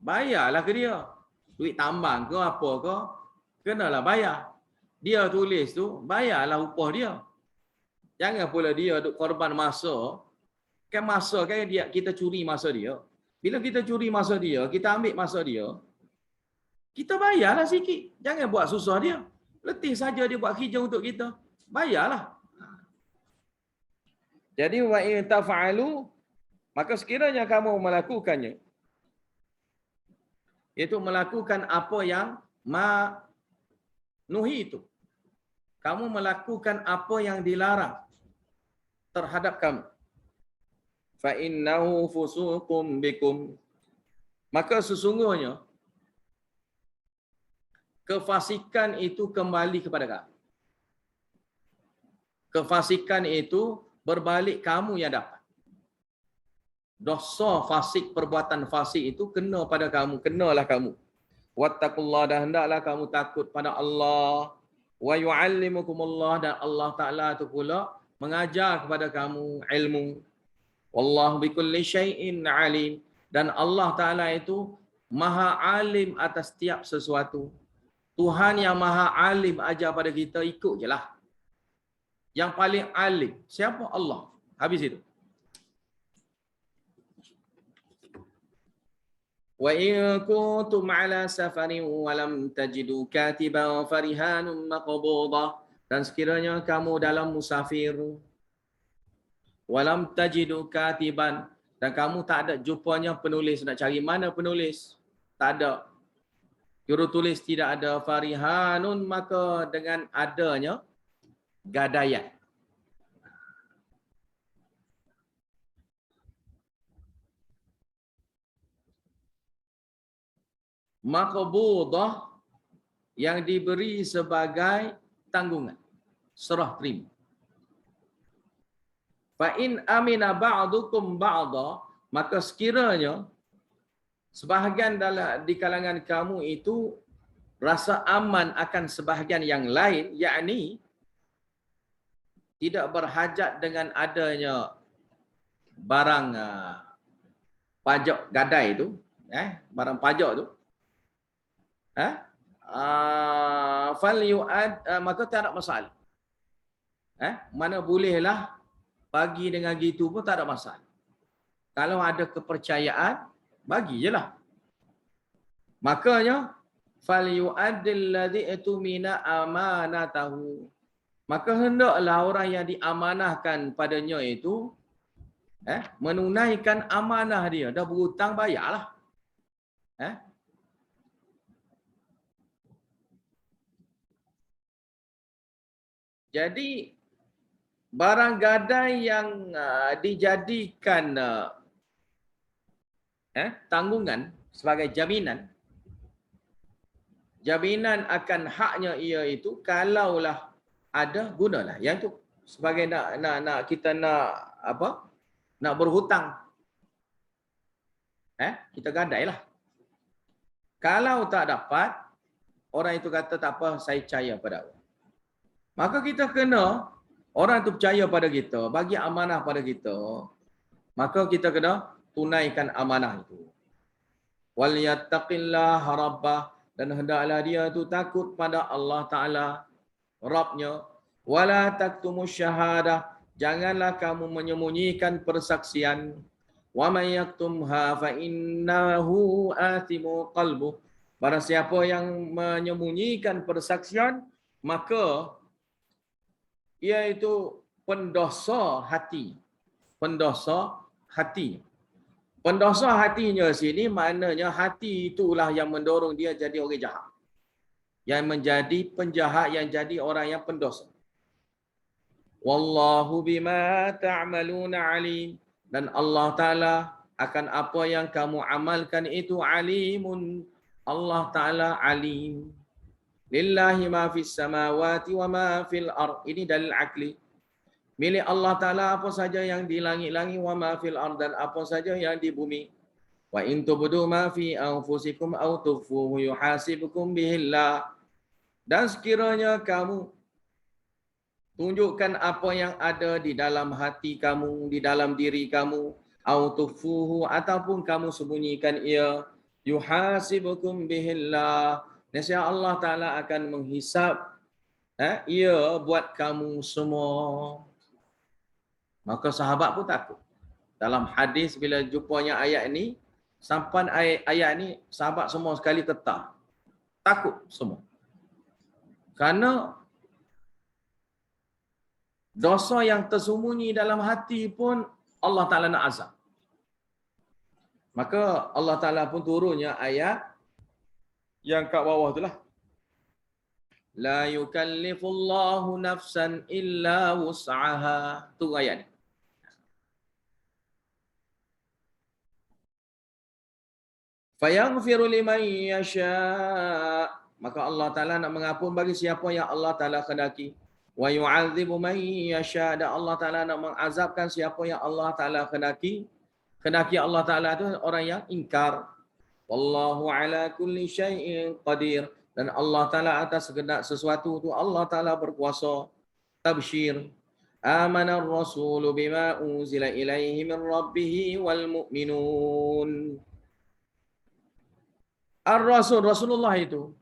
Bayarlah ke dia. Duit tambang ke apa ke, kenalah bayar. Dia tulis tu, bayarlah upah dia. Jangan pula dia duk korban masa. Kan masa kan kita curi masa dia. Bila kita curi masa dia, kita ambil masa dia, kita bayarlah sikit. Jangan buat susah dia. Letih saja dia buat kerja untuk kita. Bayarlah. Jadi wa in taf'alu, maka sekiranya kamu melakukannya, iaitu melakukan apa yang nuhi itu. Kamu melakukan apa yang dilarang terhadap kamu. Fa innahu fusuqum bikum. Maka sesungguhnya kefasikan itu kembali kepada kamu. Kefasikan itu berbalik kamu yang dapat. Dosa fasik, perbuatan fasik itu kena pada kamu, kenalah kamu. Wattaqullah, dan hendaklah kamu takut pada Allah. Wa yu'allimukumullah, dan Allah Ta'ala itu pula mengajar kepada kamu ilmu. Wallahu bikulli syai'in alim, dan Allah Ta'ala itu maha alim atas setiap sesuatu. Tuhan yang maha alim ajar pada kita, ikut je lah. Yang paling alim siapa? Allah. Habis itu. Wa in kuntum ala safarin wa lam tajidu katiban farihanun maqbudah, dan sekiranya kamu dalam musafir, walam tajidu katiban, dan kamu tak ada jumpanya penulis, nak cari mana penulis? Tak ada. Juru tulis tidak ada. Farihanun, maka dengan adanya gadaian. Maqbudah, yang diberi sebagai tanggungan, serah terima. Fa in amina ba'dukum ba'da, maka sekiranya sebahagian di kalangan kamu itu rasa aman akan sebahagian yang lain, yakni tidak berhajat dengan adanya barang pajak gadai itu, barang pajak itu, maka tak ada masalah. Mana bolehlah bagi dengan gitu pun tak ada masalah. Kalau ada kepercayaan, bagi je lah. Makanya falyu'addil ladzi atumina amanatahu, maka hendaklah orang yang diamanahkan padanya itu menunaikan amanah dia. Dah berhutang, bayarlah. Jadi barang gadai yang dijadikan tanggungan sebagai jaminan akan haknya ia itu, kalaulah ada, gunalah. Yang tu sebagai nak kita nak apa? Nak berhutang. Kita gadailah. Kalau tak dapat, orang itu kata tak apa, saya percaya pada Allah. Maka kita kena, orang itu percaya pada kita, bagi amanah pada kita, maka kita kena tunaikan amanah itu. Wal yattaqillaha rabbah, dan hendaklah dia itu takut pada Allah Ta'ala, Rabbnya. Wala taktumus syahadah, janganlah kamu menyembunyikan persaksian. Wa man yaktumha fa innahu athimu qalbuh, barang siapa yang menyembunyikan persaksian, maka ia itu pendosa hati. Pendosa hati. Pendosa hatinya sini maknanya hati itulah yang mendorong dia jadi orang jahat. Yang menjadi penjahat, yang jadi orang yang pendosa. Wallahu bima ta'maluna alim, dan Allah Ta'ala akan apa yang kamu amalkan itu alimun. Allah Ta'ala alim. Lillahi ma fis samawati wa ma fil ard. Ini dalil akli. Milik Allah Ta'ala apa saja yang di langit-langit, wa ma fil ard, dan apa saja yang di bumi. Wa in tubdu ma fi anfusikum aw tukhfuhu yuhasibukum bihillah. Dan sekiranya kamu tunjukkan apa yang ada di dalam hati kamu, di dalam diri kamu, aw tukhfuhu, ataupun kamu sembunyikan ia, yuhasibukum bihillah, nescaya Allah Ta'ala akan menghisap ia buat kamu semua. Maka sahabat pun takut. Dalam hadis bila jumpanya ayat ini, sampai ayat ini, sahabat semua sekali getar. Takut semua. Karena Dosa yang tersembunyi dalam hati pun Allah Ta'ala nak azab. Maka Allah Ta'ala pun turunnya ayat yang kat bawah tu lah. La yukallifullahu nafsan illa wus'aha. Tu ayat ni. Fayaghfiru liman yasha'. Maka Allah Ta'ala nak mengampun bagi siapa yang Allah Ta'ala kehendaki. Wa yu'adzibu man yasha'. Dan Allah Ta'ala nak mengazabkan siapa yang Allah Ta'ala kehendaki. Kehendaki Allah Ta'ala tu orang yang ingkar. Wallahu ala kulli syai'in qadir. Dan Allah Ta'ala atas segenap sesuatu tu Allah Ta'ala berkuasa. Tabshir. Amana ar-rasulu bima unzila ilaihi min rabbihi wal mu'minun. Ar-Rasul, Rasulullah itu,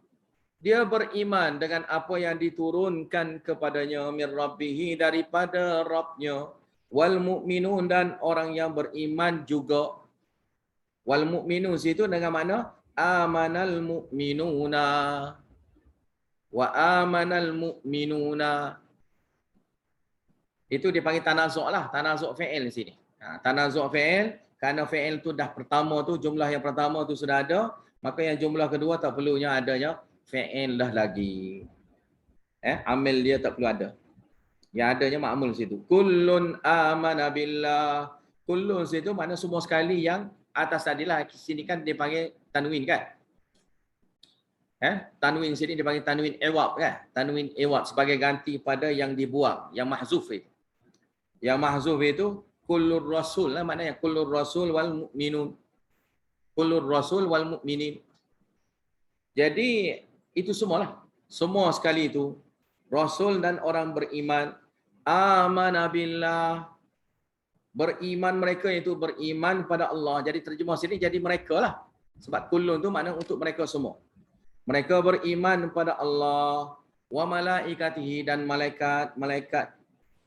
dia beriman dengan apa yang diturunkan kepadanya min rabbihi daripada Rabbnya. Wal mu'minun dan orang yang beriman juga. Wal mu'minun situ dengan mana? Amanal mu'minuna. Wa amanal mu'minuna. Itu dipanggil tanazuk lah. Tanazuk fi'il di sini. Tanazuk fi'il. Kerana fi'il tu dah pertama tu, jumlah yang pertama tu sudah ada. Maka yang jumlah kedua tak perlunya adanya fi'il dah lagi. Amil dia tak perlu ada. Yang adanya ma'mul situ. Kullun amana billah. Kullun situ mana semua sekali yang atas tadilah. Sini kan dia panggil tanwin kan. Tanwin sini dia panggil tanwin iwab kan. Tanwin iwab sebagai ganti pada yang dibuang. Yang mahzuf itu. Yang mahzuf itu kullur rasul lah. Maknanya kullur rasul wal mu'minun. Kullur rasul wal mu'minin. Jadi itu semualah. Semua sekali itu. Rasul dan orang beriman. Amana billah. Beriman mereka itu beriman pada Allah. Jadi terjemah sini jadi mereka lah. Sebab kullun tu makna untuk mereka semua. Mereka beriman pada Allah. Wa malaikatihi dan malaikat.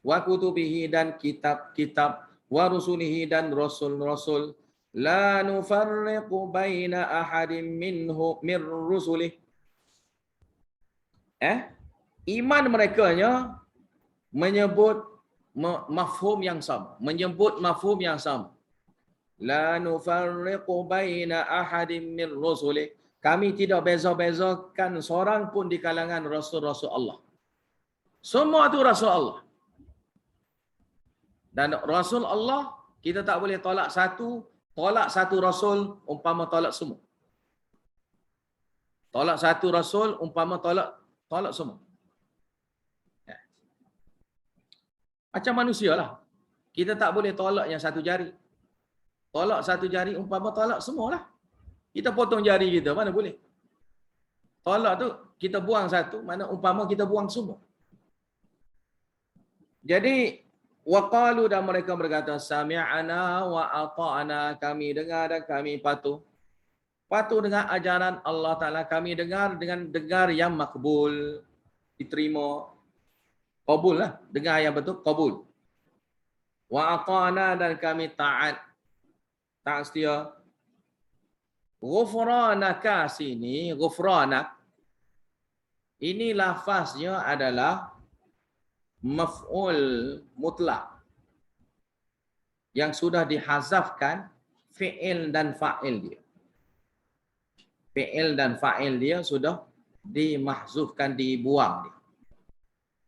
Wa kutubihi dan kitab-kitab. Wa rusulihi dan rasul-rasul. La nufarriqu baina ahadin minhu mir rusulih. Iman merekanya menyebut mafhum yang sama. Menyebut mafhum yang sama. La nufarriqu baina ahadin mir rusulih. Kami tidak beza-bezakan seorang pun di kalangan rasul-rasul Allah. Semua itu rasul Allah. Dan rasul Allah, kita tak boleh tolak satu rasul umpama tolak semua. Tolak satu rasul umpama tolak semua. Macam manusia lah. Kita tak boleh tolak yang satu jari. Tolak satu jari umpama tolak semualah. Kita potong jari kita, mana boleh. Tolak tu kita buang satu, mana umpama kita buang semua. Jadi waqalu dan mereka berkata sami'ana wa ata'na, kami dengar dan kami patuh. Patuh dengan ajaran Allah Ta'ala, kami dengar dengan dengar yang makbul, diterima. Qabul lah, dengar yang betul, qabul. Wa ata'na dan kami taat. Taat setia. Ghufranaka sini, ghufranak. Ini lafaznya adalah maf'ul mutlak. Yang sudah dihazafkan fi'il dan fa'il dia. Fi'il dan fa'il dia sudah dimahzufkan, dibuang dia.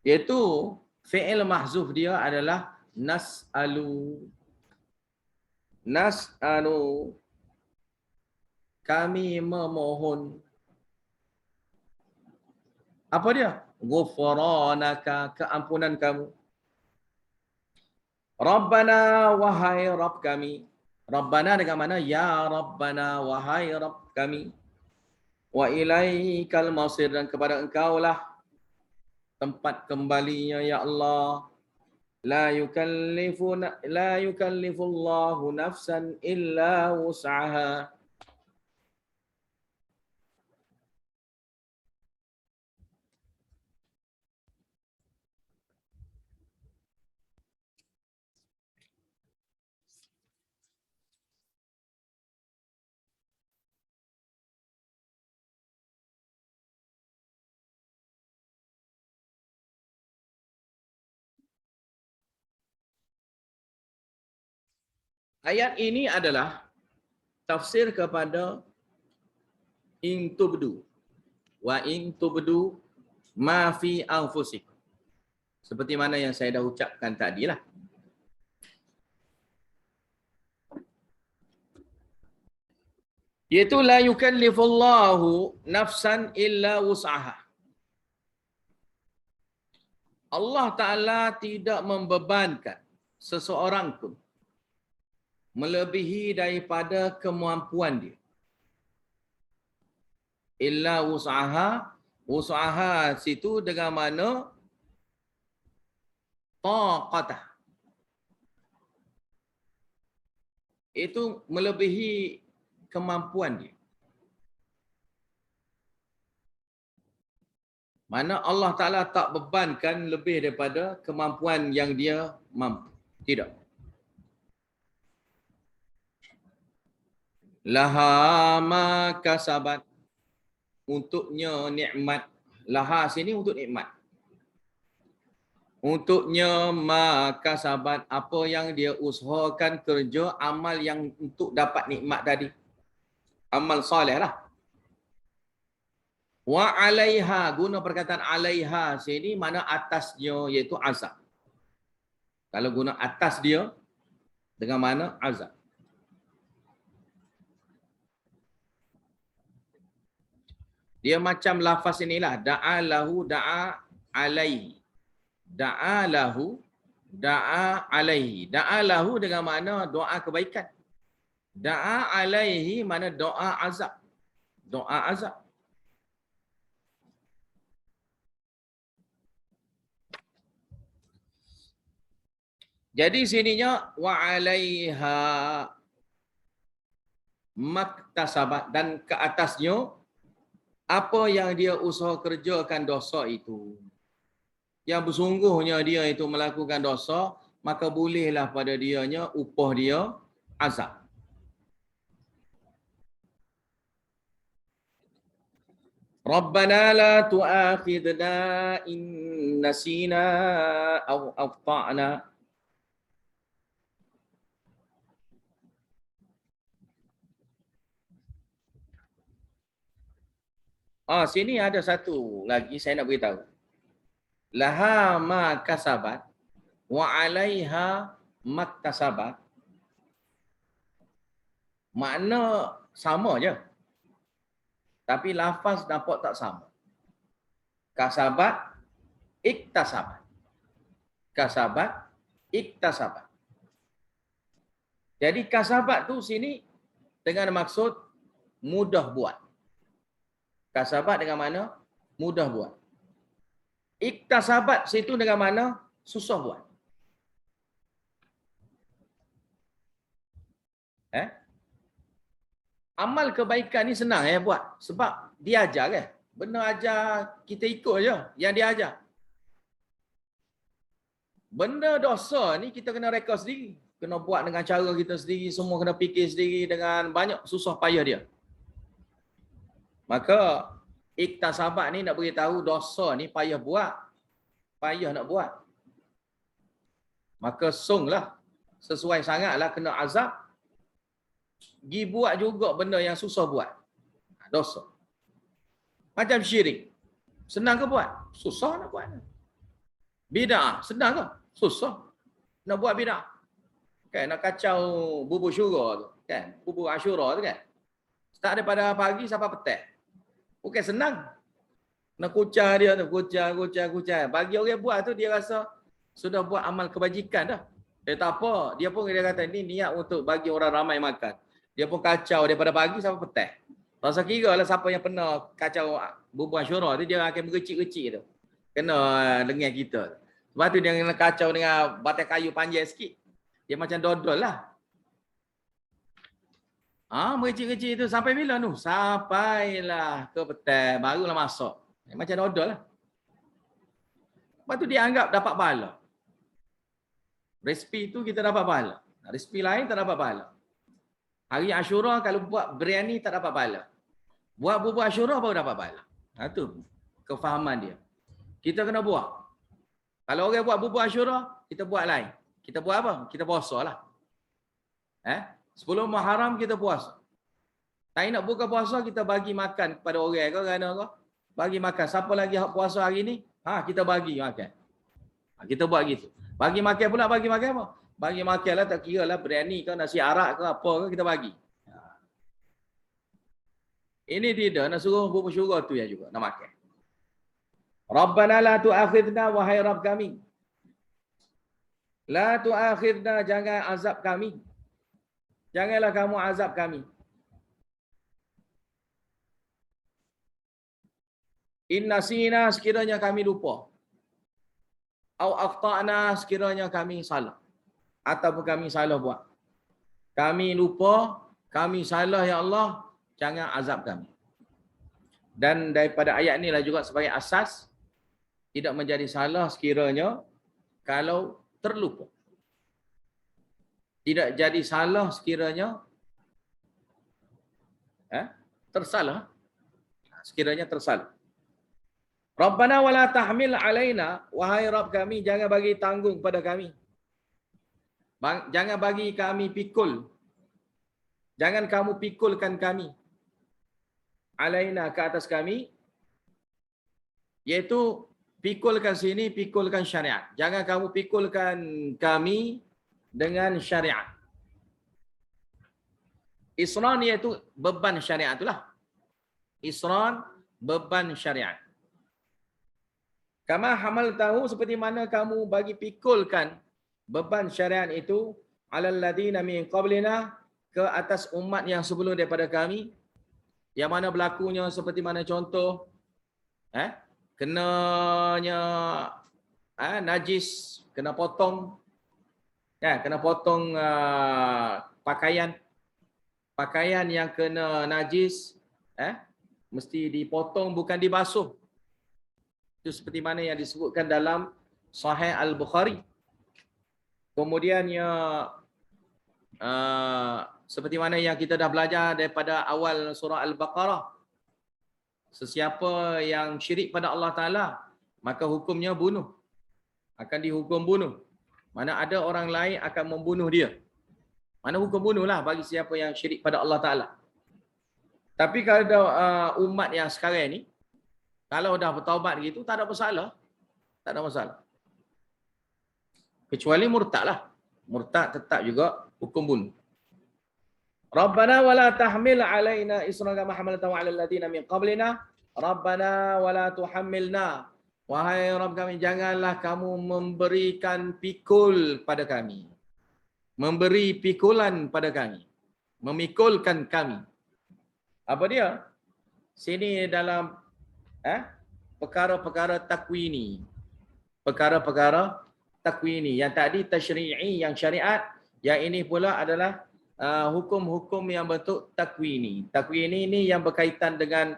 Iaitu fi'il mahzuf dia adalah nas'alu. Nas'alu. Kami memohon. Apa dia? Ghufranaka, keampunan kamu. Rabbana, wahai Rabb kami. Rabbana dengan mana? Ya Rabbana, wahai Rabb kami. Wa ilaikal masir, dan kepada engkaulah tempat kembalinya ya Allah. La yukallifullahu nafsan illa wus'aha. Ayat ini adalah tafsir kepada in tubdu wa in tubdu ma fi anfusikum. Seperti mana yang saya dah ucapkan tadilah. Iaitu la yukallifullahu nafsan illa wus'aha. Allah Ta'ala tidak membebankan seseorang pun melebihi daripada kemampuan dia. Illa wus'aha. Wus'aha situ dengan mana taqatah. Itu melebihi kemampuan dia. Mana Allah Ta'ala tak bebankan lebih daripada kemampuan yang dia mampu. Tidak. Laha ma kasabat. Untuknya nikmat. Laha sini untuk nikmat. Untuknya ma kasabat. Apa yang dia usahakan kerja, amal yang untuk dapat nikmat tadi. Amal soleh lah. Wa alaiha, guna perkataan alaiha sini mana atasnya, iaitu azab. Kalau guna atas dia, dengan mana azab. Dia macam lafaz inilah, da'a lahu, da'a alaihi. Da'a lahu, da'a alaihi. Da'a lahu dengan mana doa kebaikan. Da'a alaihi mana doa azab. Doa azab. Jadi sininya wa alaiha maktasabat, dan ke atasnya apa yang dia usaha kerjakan dosa itu. Yang bersungguhnya dia itu melakukan dosa, maka bolehlah pada dianya upah dia azab. Rabbana la tu'akhidna in nasina aw akhtana. Sini ada satu lagi saya nak beritahu. Laha ma kasabat wa alaiha maktasabat. Makna sama je. Tapi lafaz nampak tak sama. Kasabat, iktasabat. Kasabat, iktasabat. Jadi kasabat tu sini dengan maksud mudah buat. Kasabat dengan mana? Mudah buat. Iktasabat situ dengan mana? Susah buat. Amal kebaikan ni senang buat. Sebab dia ajar kan? Benda ajar kita ikut je yang dia ajar. Benda dosa ni kita kena rekod sendiri. Kena buat dengan cara kita sendiri. Semua kena fikir sendiri dengan banyak susah payah dia. Maka iktasabat ni nak beritahu dosa ni payah buat. Payah nak buat. Maka sunglah. Sesuai sangatlah kena azab. Gi buat juga benda yang susah buat. Dosa. Macam syirik. Senang ke buat? Susah nak buat. Bid'ah. Senang ke? Susah. Nak buat bid'ah. Kan nak kacau bubur syura tu. Kan? Bubur Asyura tu kan? Start daripada pagi sampai petang. Bukan senang. Nak kucar dia tu. Kucar. Bagi orang buat tu dia rasa sudah buat amal kebajikan dah. Tak apa. Dia pun dia kata ni niat untuk bagi orang ramai makan. Dia pun kacau daripada pagi sampai petang. Rasa kira lah siapa yang pernah kacau bubur Asyura tu, dia akan berkecik-kecik tu. Kena lengan kita. Sebab tu dia kena kacau dengan batang kayu panjang sikit. Dia macam dodol lah. Berkecik-kecik tu sampai bila tu? Sampailah ke petang. Barulah masak. Macam dodol lah. Lepas tu dia anggap dapat pahala. Resipi tu kita dapat pahala. Resipi lain tak dapat pahala. Hari Asyura kalau buat biryani tak dapat pahala. Buat bubur Asyura baru dapat pahala. Itu kefahaman dia. Kita kena buat. Kalau orang buat bubur Asyura, kita buat lain. Kita buat apa? Kita puasa lah. 10 Muharram kita puasa. Tak nak buka puasa, kita bagi makan kepada orang ke kerana apa? Bagi makan. Siapa lagi hak puasa hari ni? Kita bagi makan. Kita buat gitu. Bagi makan pula, bagi makan apa? Bagi makan lah, tak kira lah biryani ke, nasi arak ke, apa ke, kita bagi. Ini tidak, nak suruh bersyukur tu yang juga, nak makan. Rabbana la tu'akhidna, wahai Rabb kami. La tu'akhidna, jangan azab kami. Janganlah kamu azab kami. Inna sina, sekiranya kami lupa. Au akhta'na, sekiranya kami salah. Ataupun kami salah buat. Kami lupa, kami salah ya Allah, jangan azab kami. Dan daripada ayat inilah juga sebagai asas, tidak menjadi salah sekiranya kalau terlupa. Tidak jadi salah sekiranya tersalah. Sekiranya tersalah. Rabbana wala tahmil alaina, wahai Rabb kami, jangan bagi tanggung pada kami. Jangan bagi kami pikul. Jangan kamu pikulkan kami. Alaina, ke atas kami. Iaitu pikulkan sini, pikulkan syariat. Jangan kamu pikulkan kami dengan syariat. Isran iaitu beban syariat itulah. Isran, beban syariat. Kama hamal tahu, seperti mana kamu bagi pikulkan beban syariat itu alal ladina min qablina, ke atas umat yang sebelum daripada kami, yang mana berlakunya seperti mana contoh kenanya najis, kena potong kena potong pakaian yang kena najis mesti dipotong, bukan dibasuh. Itu seperti mana yang disebutkan dalam Sahih Al-Bukhari. Kemudiannya seperti mana yang kita dah belajar daripada awal surah Al-Baqarah. Sesiapa yang syirik pada Allah Ta'ala, maka hukumnya bunuh. Akan dihukum bunuh. Mana ada orang lain akan membunuh dia. Mana hukum bunuhlah bagi siapa yang syirik pada Allah Ta'ala. Tapi kalau umat yang sekarang ni, kalau dah bertaubat gitu, tak ada masalah. Tak ada masalah. Kecuali murtad lah. Murtad tetap juga hukum bunuh. Rabbana wala tahmil alaina isran kama hamaltahu 'alal ladina min qablina. Rabbana wala tuhammilna. Wahai Rabb kami, janganlah kamu memberikan pikul pada kami. Memberi pikulan pada kami. Memikulkan kami. Apa dia? Sini dalam perkara-perkara takwini. Perkara-perkara takwini. Yang tadi tasyri'i, yang syariat. Yang ini pula adalah hukum-hukum yang bentuk takwini. Takwini ini yang berkaitan dengan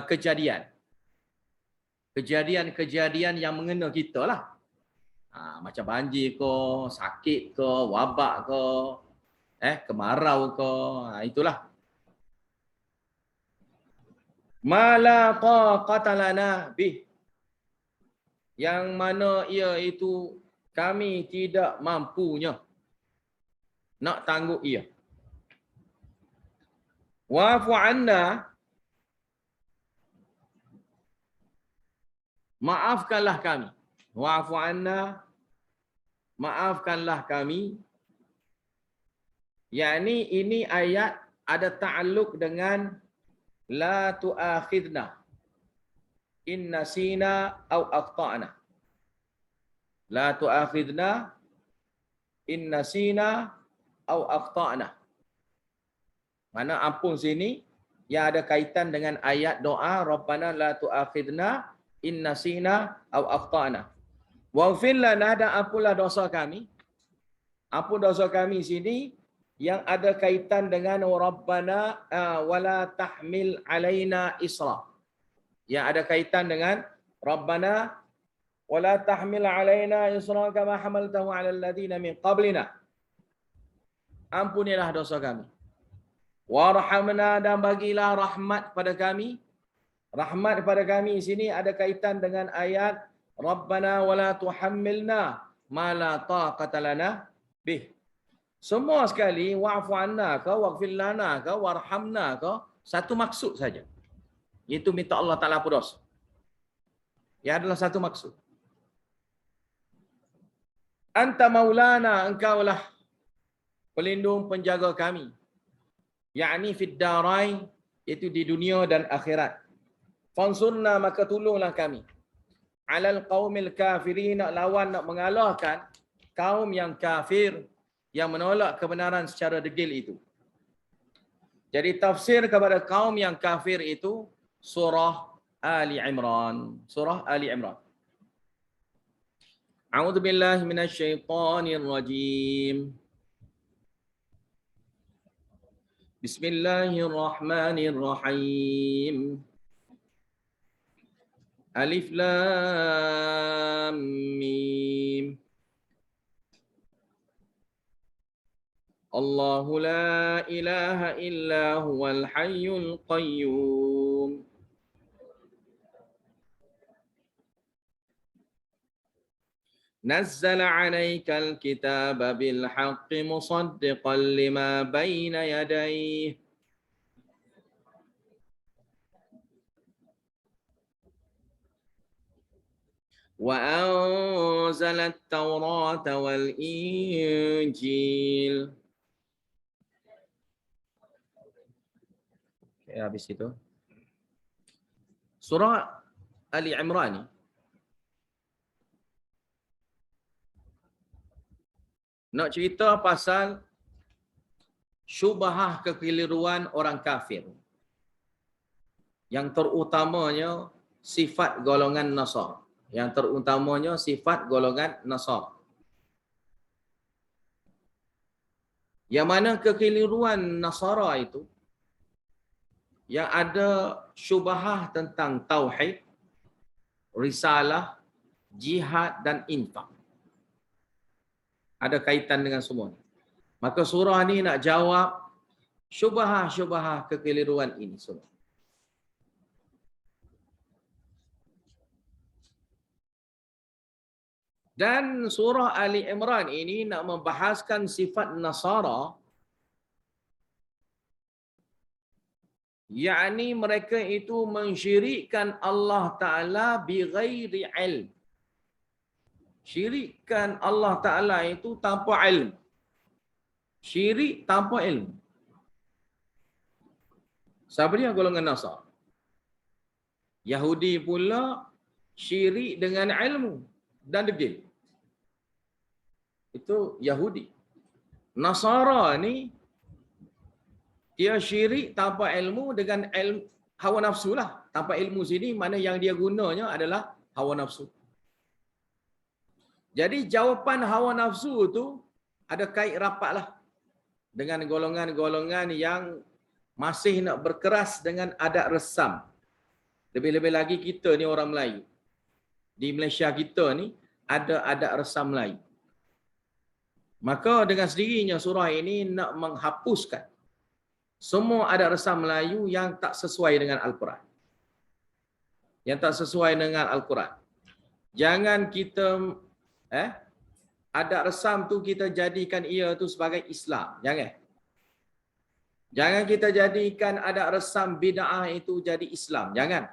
kejadian. Kejadian-kejadian yang mengena kita lah. Macam banjir ke, sakit ke, wabak ke, kemarau ke, itulah. Mala taqata lana bih, yang mana ia itu kami tidak mampunya nak tangguh ia. Wa'fu anna, maafkanlah kami. Wa'fu anna, maafkanlah kami. Yakni ini ayat ada ta'alluq dengan la tu'akhidna in nasina au akhtana. La tu'akhidna in nasina au akhtana. Mana ampun sini yang ada kaitan dengan ayat doa Rabbana la tu'akhidna in nasina au akhtana. Waghfir lana, dan ampunlah dosa kami. Ampun dosa kami sini yang ada kaitan dengan Rabbana wala tahmil alaina isra. Yang ada kaitan dengan Rabbana wala tahmil alaina isra kama hamaltahu 'alal ladina min qablina. Ampunilah dosa kami. Warhamna, dan bagilah rahmat pada kami. Rahmat pada kami sini ada kaitan dengan ayat Rabbana wala tuhammilna ma la taqata lana bih. Semua sekali wa'fu anna ke waghfir lana ke warhamna ke satu maksud saja. Iaitu minta Allah Taala ampun dosa. Ia adalah satu maksud. Anta maulana, engkaulah pelindung penjaga kami. Yakni fid darain, iaitu di dunia dan akhirat. Fansurna, maka tolonglah kami. Alal qaumil kafirin, nak lawan, nak mengalahkan kaum yang kafir, yang menolak kebenaran secara degil itu. Jadi tafsir kepada kaum yang kafir itu surah Ali Imran. Surah Ali Imran. A'udzu billahi minasyaitonir rajim. Bismillahirrahmanirrahim. Alif Lam Mim. Allahu la ilaha illa huwal hayyul qayyum. نزل عليك الكتاب بالحق مصدقا لما بين يديه وأنزل التوراة والإنجيل. Habis itu surah Ali Imran ni nak cerita pasal syubhah kekeliruan orang kafir. Yang terutamanya sifat golongan Nasara. Yang terutamanya sifat golongan Nasara. Yang mana kekeliruan Nasara itu yang ada syubhah tentang tauhid, risalah, jihad dan infak. Ada kaitan dengan semua. Maka surah ni nak jawab syubhah-syubhah kekeliruan ini semua. Dan surah Ali Imran ini nak membahaskan sifat Nasara, yakni mereka itu mensyirikkan Allah Ta'ala bighairi ilm. Syirikkan Allah Ta'ala itu tanpa ilmu. Syirik tanpa ilmu. Siapa dia golongan Nasara? Yahudi pula syirik dengan ilmu dan degil. Itu Yahudi. Nasara ni dia syirik tanpa ilmu dengan ilmu hawa nafsu lah. Tanpa ilmu sini mana yang dia gunanya adalah hawa nafsu. Jadi jawapan hawa nafsu tu ada kait rapat lah dengan golongan-golongan yang masih nak berkeras dengan adat resam. Lebih-lebih lagi kita ni orang Melayu. Di Malaysia kita ni ada adat resam Melayu. Maka dengan sendirinya surah ini nak menghapuskan semua adat resam Melayu yang tak sesuai dengan Al-Quran. Yang tak sesuai dengan Al-Quran. Jangan kita adat resam tu kita jadikan ia tu sebagai Islam. Jangan. Jangan kita jadikan adat resam bid'ah itu jadi Islam. Jangan.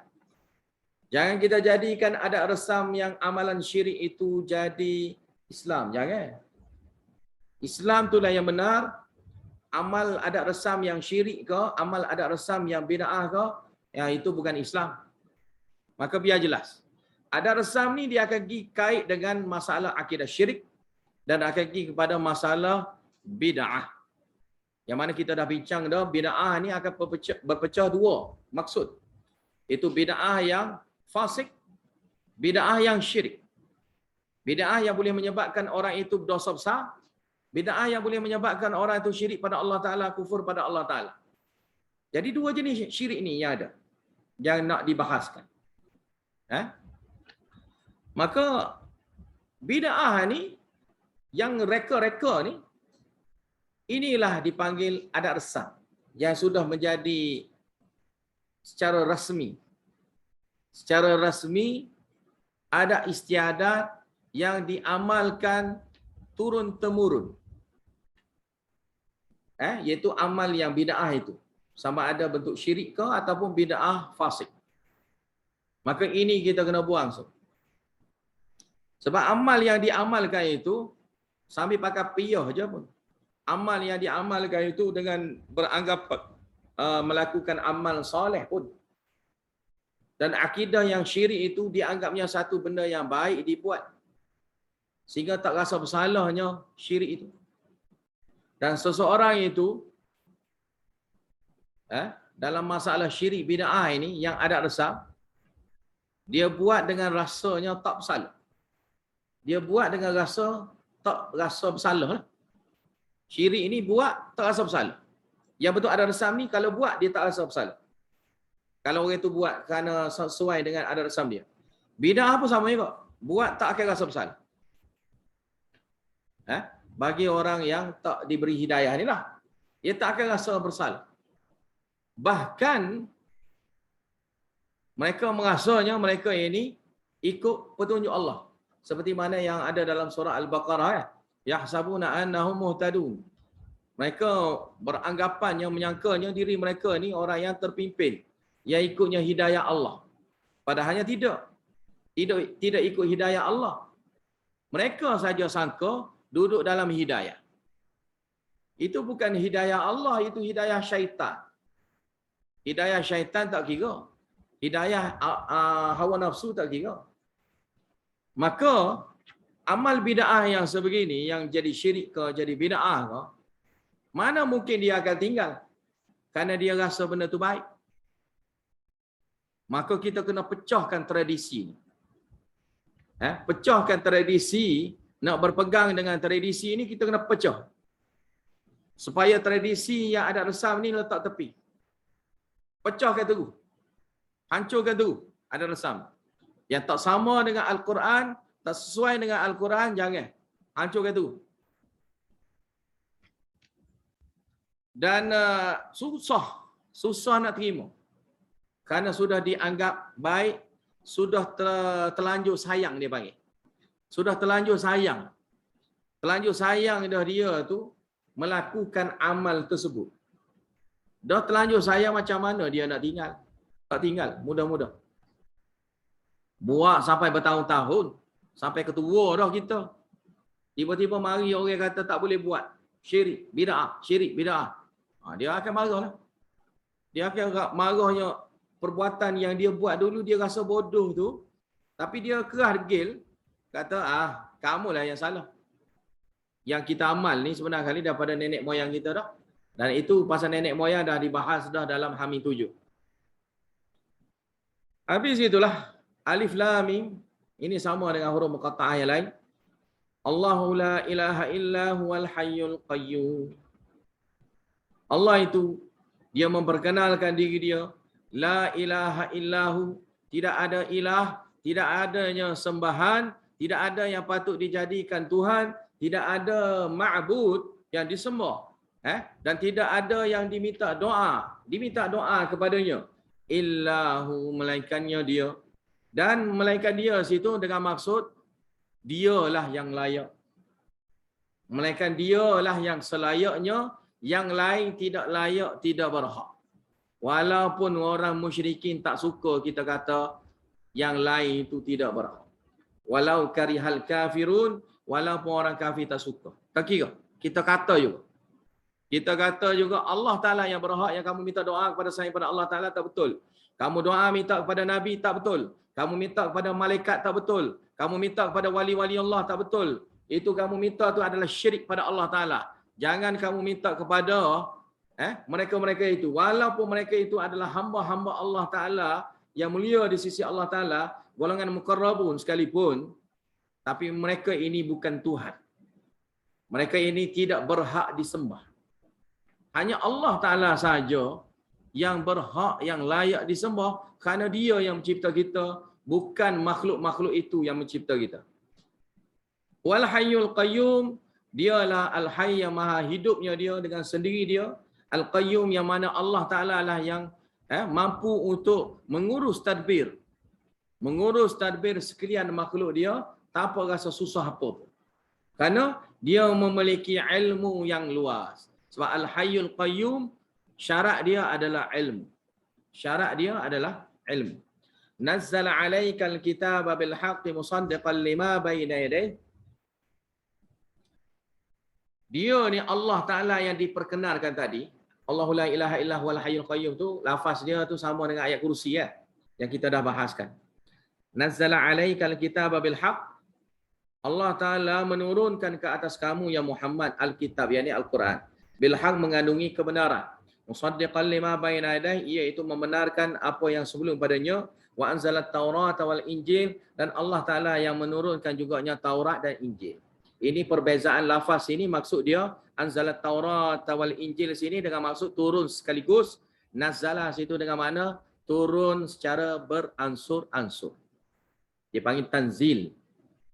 Jangan kita jadikan adat resam yang amalan syirik itu jadi Islam. Jangan. Islam itulah yang benar. Amal adat resam yang syirik ke, amal adat resam yang bid'ah ke, yang itu bukan Islam. Maka biar jelas. Adat resam ni dia akan pergi kait dengan masalah akidah syirik dan akan pergi kepada masalah bid'ah. Yang mana kita dah bincang dah, bid'ah ni akan berpecah dua maksud. Itu bid'ah yang fasik, bid'ah yang syirik. Bid'ah yang boleh menyebabkan orang itu berdosa besar, bid'ah yang boleh menyebabkan orang itu syirik pada Allah Ta'ala, kufur pada Allah Ta'ala. Jadi dua jenis syirik ni yang ada, yang nak dibahaskan. Maka bid'ah ni, yang reka-reka ni, inilah dipanggil adat resam, yang sudah menjadi secara rasmi. Secara rasmi, adat istiadat yang diamalkan turun-temurun. iaitu amal yang bid'ah itu. Sama ada bentuk syirik ke ataupun bid'ah fasik. Maka ini kita kena buang. Sebab amal yang diamalkan itu, sambil pakai piyah je pun. Amal yang diamalkan itu dengan beranggap melakukan amal soleh pun. Dan akidah yang syirik itu dianggapnya satu benda yang baik dibuat. Sehingga tak rasa bersalahnya syirik itu. Dan seseorang itu, dalam masalah syirik bid'ah ini yang ada resam, dia buat dengan rasanya tak bersalah. Dia buat dengan tak rasa bersalah lah. Syirik ini buat tak rasa bersalah. Yang betul ada resam ni kalau buat dia tak rasa bersalah. Kalau orang itu buat kerana sesuai dengan adat resam dia. Bid'ah pun sama juga. Buat tak akan rasa bersalah. Bagi orang yang tak diberi hidayah ni lah. Dia tak akan rasa bersalah. Bahkan mereka merasanya mereka ini ikut petunjuk Allah. Seperti mana yang ada dalam surah Al-Baqarah. Yahsabuna annahum muhtadun. Mereka beranggapannya, menyangkanya diri mereka ni orang yang terpimpin. Yang ikutnya hidayah Allah. Padahalnya tidak. Tidak ikut hidayah Allah. Mereka saja sangka duduk dalam hidayah. Itu bukan hidayah Allah, itu hidayah syaitan. Hidayah syaitan tak kira. Hidayah hawa nafsu tak kira. Maka amal bid'ah yang sebegini, yang jadi syirik ke, jadi bid'ah ke, mana mungkin dia akan tinggal? Kerana dia rasa benda tu baik. Maka kita kena pecahkan tradisi ni. Pecahkan tradisi, nak berpegang dengan tradisi ni kita kena pecah. Supaya tradisi yang ada resam ni letak tepi. Pecahkan terus. Hancurkan terus ada resam. Yang tak sama dengan Al-Quran, tak sesuai dengan Al-Quran, jangan. Hancurkan terus. Dan susah nak terima. Kerana sudah dianggap baik, sudah terlanjur sayang dia panggil. Sudah terlanjur sayang. Terlanjur sayang dah dia tu melakukan amal tersebut. Dah terlanjur sayang macam mana dia nak tinggal? Tak tinggal, mudah-mudah. Buat sampai bertahun-tahun, sampai ketua dah kita. Tiba-tiba mari orang kata tak boleh buat. Syirik, bid'ah. Dia akan marah lah. Dia akan marahnya perbuatan yang dia buat dulu, dia rasa bodoh tu. Tapi dia kerah degil, kata, kamulah yang salah. Yang kita amal ni sebenarnya kali daripada nenek moyang kita dah. Dan itu pasal nenek moyang dah dibahas dah dalam Hamim 7. Habis itulah, Alif Lam Mim, ini sama dengan huruf muqatta'ah yang lain. Allahu la ilaha illa huwal hayyul qayyum. Allah itu, dia memperkenalkan diri dia, la ilaha illahu, tidak ada ilah, tidak adanya sembahan, tidak ada yang patut dijadikan Tuhan, tidak ada ma'bud yang disembah, dan tidak ada yang diminta doa kepadanya, illahu, melainkannya dia. Dan melainkan dia situ dengan maksud dialah yang layak. Melainkan dialah yang selayaknya, yang lain tidak layak, tidak berhak. Walaupun orang musyrikin tak suka kita kata yang lain itu tidak berhak. Walau karihal kafirun, walaupun orang kafir tak suka. Tak kira. Kita kata juga. Kita kata juga Allah Ta'ala yang berhak, yang kamu minta doa kepada saya kepada Allah Ta'ala tak betul. Kamu doa minta kepada Nabi tak betul. Kamu minta kepada malaikat tak betul. Kamu minta kepada wali-wali Allah tak betul. Itu kamu minta tu adalah syirik pada Allah Ta'ala. Jangan kamu minta kepada mereka-mereka itu. Walaupun mereka itu adalah hamba-hamba Allah Ta'ala yang mulia di sisi Allah Ta'ala, golongan muqarrabun sekalipun, tapi mereka ini bukan Tuhan. Mereka ini tidak berhak disembah. Hanya Allah Ta'ala saja yang berhak, yang layak disembah, kerana dia yang mencipta kita, bukan makhluk-makhluk itu yang mencipta kita. Wal hayyul qayyum, dialah al-hayy yang maha hidupnya dia dengan sendiri dia. Al-qayyum yang mana Allah Ta'ala lah yang mampu untuk mengurus tadbir. Mengurus tadbir sekalian makhluk dia, tanpa rasa susah apa pun. Kerana dia memiliki ilmu yang luas. Sebab Al-Hayyul Qayyum, syarat dia adalah ilmu. Syarat dia adalah ilmu. Nazzala 'alaikal kitaba bil haqqi musaddiqan lima baina yadayhi. Dia ni Allah Ta'ala yang diperkenalkan tadi. Allahu la ilaha illa huwal hayyul qayyum tu, lafaz dia tu sama dengan ayat kursi ya, yang kita dah bahaskan. Nazzala 'alaikal kitaba bil haqq. Allah Ta'ala menurunkan ke atas kamu ya Muhammad Al-Kitab, yakni Al-Quran. Bil haqq mengandungi kebenaran. Musaddiqan lima baina yadayhi, iaitu membenarkan apa yang sebelum padanya. Wa anzalat Taurat wal Injil, dan Allah Ta'ala yang menurunkan juganya Taurat dan Injil. Ini perbezaan lafaz ini, maksud dia anzalat Taurat wal Injil sini dengan maksud turun sekaligus. Nazala situ dengan makna turun secara beransur-ansur. Dipanggil tanzil.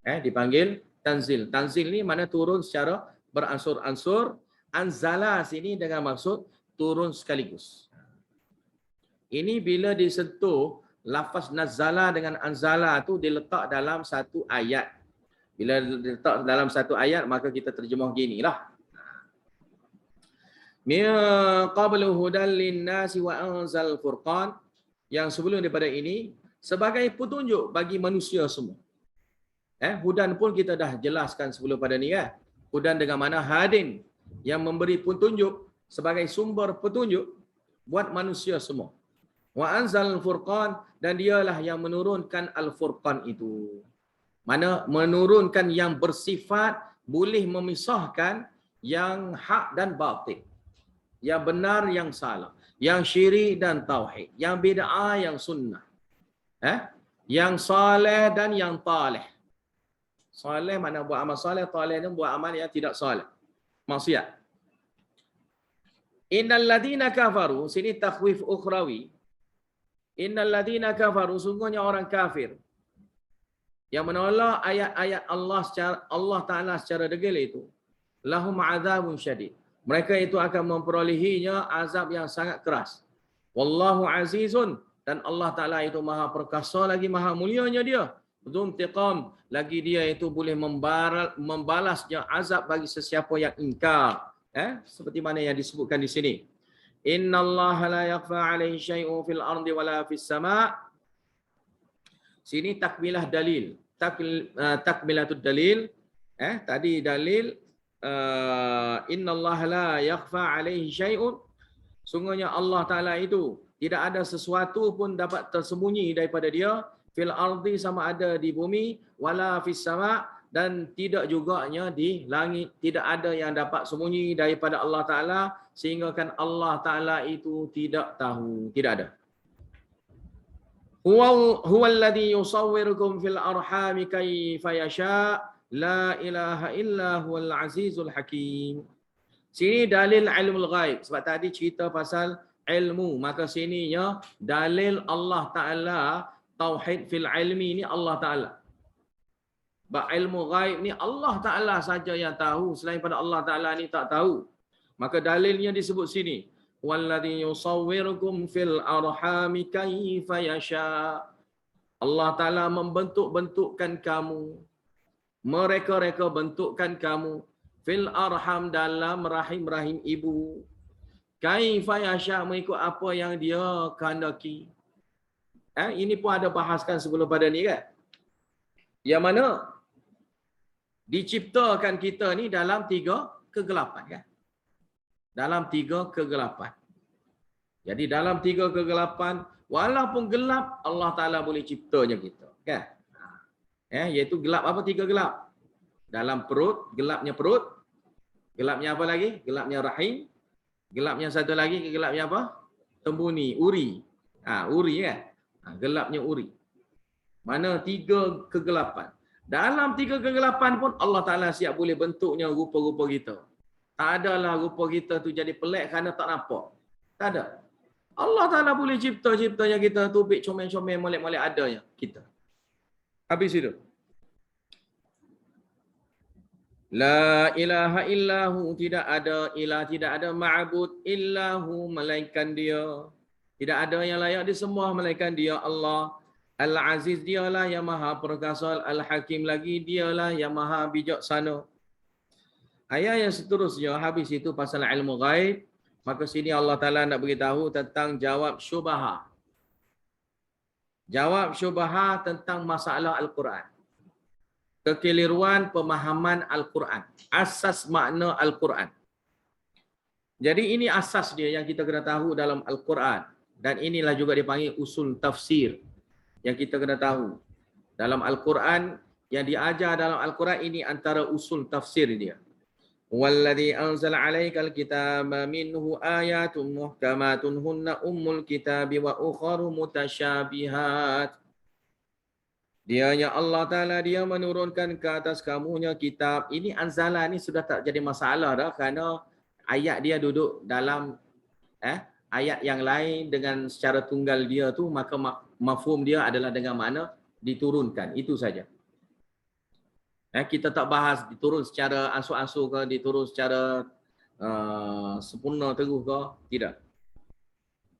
Dipanggil tanzil. Tanzil ni mana turun secara beransur-ansur. Anzala sini dengan maksud turun sekaligus. Ini bila disentuh lafaz nazala dengan anzala tu diletak dalam satu ayat. Bila diletak dalam satu ayat, maka kita terjemah ginilah. Min qablu hudan linnasi wa anzal furqan, yang sebelum daripada ini sebagai petunjuk bagi manusia semua. Hudan pun kita dah jelaskan sebelum pada ni kan. Hudan dengan mana hadin, yang memberi petunjuk sebagai sumber petunjuk buat manusia semua. Wa anzal furqan, dan dialah yang menurunkan al-furqan itu. Mana menurunkan yang bersifat boleh memisahkan yang hak dan batil, yang benar yang salah, yang syirik dan tauhid, yang bid'ah yang sunnah, yang saleh dan yang taleh. Saleh mana buat amal saleh, taleh ni buat amal yang tidak saleh, maksiat. Innal ladina kafaru, sini takhwif ukhrawi. Innal ladina kafaru, sungguhnya orang kafir yang menolak ayat-ayat Allah Ta'ala secara degil itu, lahum azabun syadid, mereka itu akan memperolehinya azab yang sangat keras. Wallahu azizun, dan Allah Ta'ala itu maha perkasa lagi maha mulianya dia. Dzuntiqam, lagi dia itu boleh membalasnya azab bagi sesiapa yang ingkar. Seperti mana yang disebutkan di sini. Innallaha la yakhfa 'alaihi syai'un fil ardi wala fis sama'. Sini takmilah dalil. Takmilatud dalil. Tadi dalil innallaha la yakhfa 'alaihi syai'un. Sungguhnya Allah Ta'ala itu tidak ada sesuatu pun dapat tersembunyi daripada dia, fil ardi sama ada di bumi, wala fis sama', dan tidak juganya di langit. Tidak ada yang dapat sembunyi daripada Allah Ta'ala, sehingga kan Allah Ta'ala itu tidak tahu. Tidak ada. Huwallazi yusawwirukum fil arhami kaifa yasha, la ilaha illa huwal azizul hakim. Sini dalil ilmul ghaib. Sebab tadi cerita pasal ilmu, maka sininya dalil Allah Ta'ala, tauhid fil ilmi ni Allah Ta'ala. Sebab ilmu ghaib ni Allah Ta'ala saja yang tahu, selain pada Allah Ta'ala ni tak tahu. Maka dalilnya disebut sini, wallazi yusawwirukum fil arhami kaifa yasha. Allah Ta'ala membentuk-bentukkan kamu, mereka bentukkan kamu, fil arham, dalam rahim-rahim ibu, kaifa yasha, mengikut apa yang dia kehendaki. Ini pun ada bahaskan sebelum pada ni kan. Yang mana diciptakan kita ni dalam 3 kegelapan kan. Dalam 3 kegelapan. Jadi dalam 3 kegelapan, walaupun gelap, Allah Ta'ala boleh ciptanya kita kan. Iaitu gelap apa? 3 gelap. Dalam perut, gelapnya perut. Gelapnya apa lagi? Gelapnya rahim. Gelapnya satu lagi, gelapnya apa? Tembuni, uri. Uri kan. Gelapnya uri. Mana 3 kegelapan. Dalam 3 kegelapan pun Allah Ta'ala siap boleh bentuknya rupa-rupa kita. Tak adalah rupa kita tu jadi pelik kerana tak nampak. Tak ada. Allah Ta'ala boleh ciptanya kita tu bik comel-comel, molek-molek adanya kita. Habis itu. La ilaha illahu, tidak ada ilah, tidak ada ma'bud illahu, melainkan dia. Tidak ada yang layak disembah melainkan dia Allah. Al-Aziz, dialah yang maha perkasa. Al-Hakim, lagi dialah yang maha bijaksana. Ayat yang seterusnya habis itu pasal ilmu ghaib, maka sini Allah Taala nak beritahu tentang jawab syubhah. Jawab syubhah tentang masalah Al-Quran. Kekeliruan pemahaman Al-Quran. Asas makna Al-Quran. Jadi ini asas dia yang kita kena tahu dalam Al-Quran. Dan inilah juga dipanggil usul tafsir yang kita kena tahu. Dalam Al-Quran, yang diajar dalam Al-Quran ini antara usul tafsir dia. Walladhi anzala alaikal kitaba minhu ayatun muhkamatun hunna ummul kitabi wa ukharu mutasyabihat. Dianya Allah Ta'ala, dia menurunkan ke atas kamunya kitab. Ini anzala ni sudah tak jadi masalah dah kerana ayat dia duduk dalam ayat yang lain dengan secara tunggal dia tu, maka mafhum dia adalah dengan makna diturunkan. Itu saja. Kita tak bahas diturun secara ansur-ansur ke, diturun secara sempurna terus ke, tidak.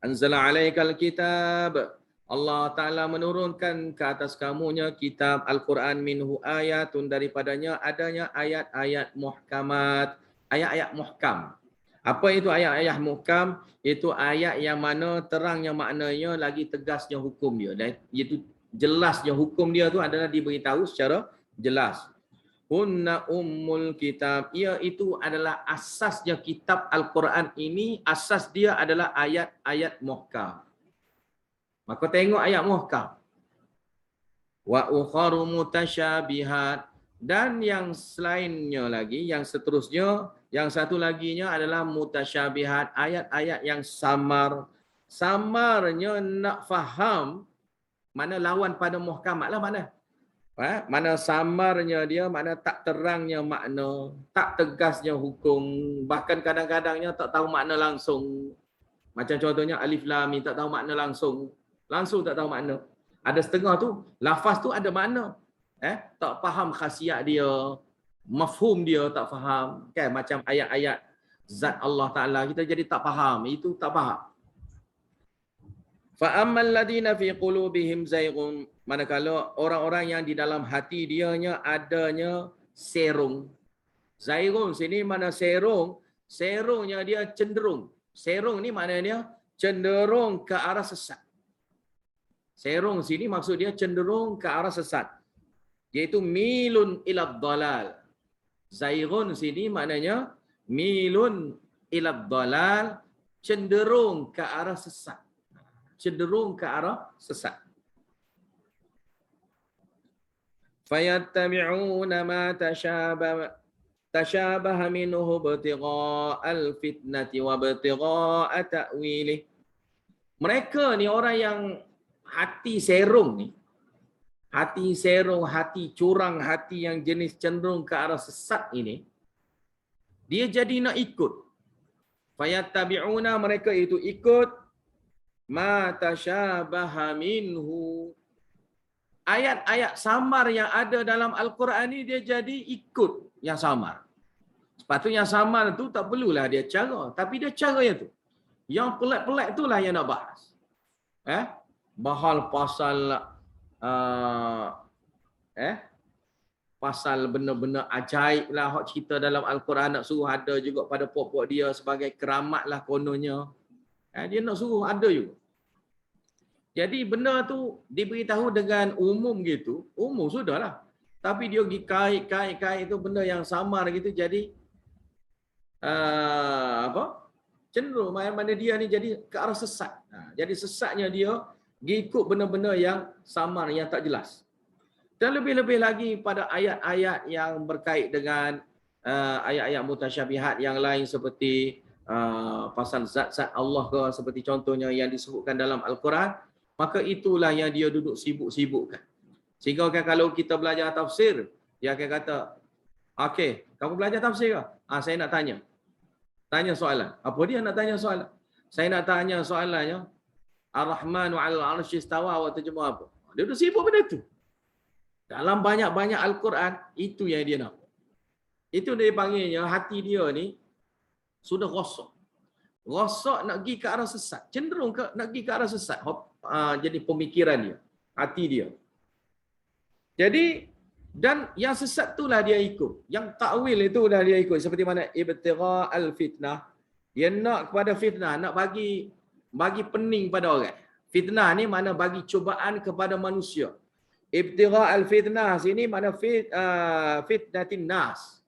Anzala alaikal kitab, Allah Ta'ala menurunkan ke atas kamunya kitab Al-Quran minhu ayatun, daripadanya adanya ayat-ayat muhkamat, ayat-ayat muhkam. Apa itu ayat-ayat muhkam? Itu ayat yang mana terangnya maknanya lagi tegasnya hukum dia. Dan itu jelasnya hukum dia tu adalah diberitahu secara jelas. Hunna ummul kitab, iaitu adalah asasnya kitab Al-Quran ini, asas dia adalah ayat-ayat muhkam. Maka tengok ayat muhkam. Wa ukharu mutasyabihat, dan yang selainnya lagi, yang seterusnya, yang satu laginya adalah mutasyabihat, ayat-ayat yang samar. Samarnya nak faham, mana lawan pada muhkamat lah mana? Mana samarnya dia, mana tak terangnya makna, tak tegasnya hukum, bahkan kadang-kadangnya tak tahu makna langsung. Macam contohnya alif lam mim, tak tahu makna langsung. Langsung tak tahu makna. Ada setengah tu, lafaz tu ada makna. Tak faham khasiat dia, mafhum dia tak faham. Kan macam ayat-ayat zat Allah Ta'ala, kita jadi tak faham. Itu tak faham. Fa ammal ladina fi qulubihim zayghun, manakala orang-orang yang di dalam hati dianya adanya serong. Zayghun sini mana serong? Serongnya dia cenderung. Serong ni maknanya cenderung ke arah sesat. Serong sini maksud dia cenderung ke arah sesat, iaitu milun ilad dalal. Zayghun sini maknanya milun ilad dalal, cenderung ke arah sesat. Cenderung ke arah sesat. Fayattabi'una ma tashabaha minhu ibtigha'al fitnati wa ibtigha'a ta'wilih. Mereka ni orang yang hati serong ni, hati serong, hati curang, hati yang jenis cenderung ke arah sesat ini, dia jadi nak ikut. Fayattabi'una, mereka itu ikut ma tashabaha minhu, ayat-ayat samar yang ada dalam Al-Quran ni dia jadi ikut yang samar. Sepatutnya samar tu tak perlulah dia cara, tapi dia caranya tu. Yang pelik-pelik itulah yang nak bahas. Bahal pasal pasal benda-benda ajaib lah hak cerita dalam Al-Quran, nak suruh ada juga pada pokok dia sebagai keramat lah kononnya. Dia nak suruh ada juga. Jadi benda tu diberitahu dengan umum gitu, umum sudahlah. Tapi dia pergi kait itu benda yang samar gitu, jadi cenderung mana dia ni jadi ke arah sesat. Jadi sesatnya dia ikut benda-benda yang samar, yang tak jelas. Dan lebih-lebih lagi pada ayat-ayat yang berkait dengan ayat-ayat mutasyabihat yang lain seperti pasal zat-zat Allah ke, seperti contohnya yang disebutkan dalam Al-Quran, maka itulah yang dia duduk sibuk-sibukkan. Sehingga kan kalau kita belajar tafsir, dia akan kata, okey, kamu belajar tafsir ke? Saya nak tanya. Tanya soalan. Apa dia nak tanya soalan? Saya nak tanya soalannya, Ar-Rahmanu 'alal 'arsy istawa, awak terjemah apa? Dia duduk sibuk benda tu. Dalam banyak-banyak Al-Quran, itu yang dia nak. Itu dia panggilnya, hati dia ni sudah rosak. Rosak nak pergi ke arah sesat. Cenderung nak pergi ke arah sesat. Jadi pemikiran dia, hati dia. Jadi Dan yang sesat itulah dia ikut. Yang takwil itulah dia ikut. Seperti mana ibtigha'al fitnah. Dia nak kepada fitnah, nak bagi pening pada orang. Fitnah ni mana bagi cubaan kepada manusia. Ibtigha'al fitnah sini mana fitnatin nas.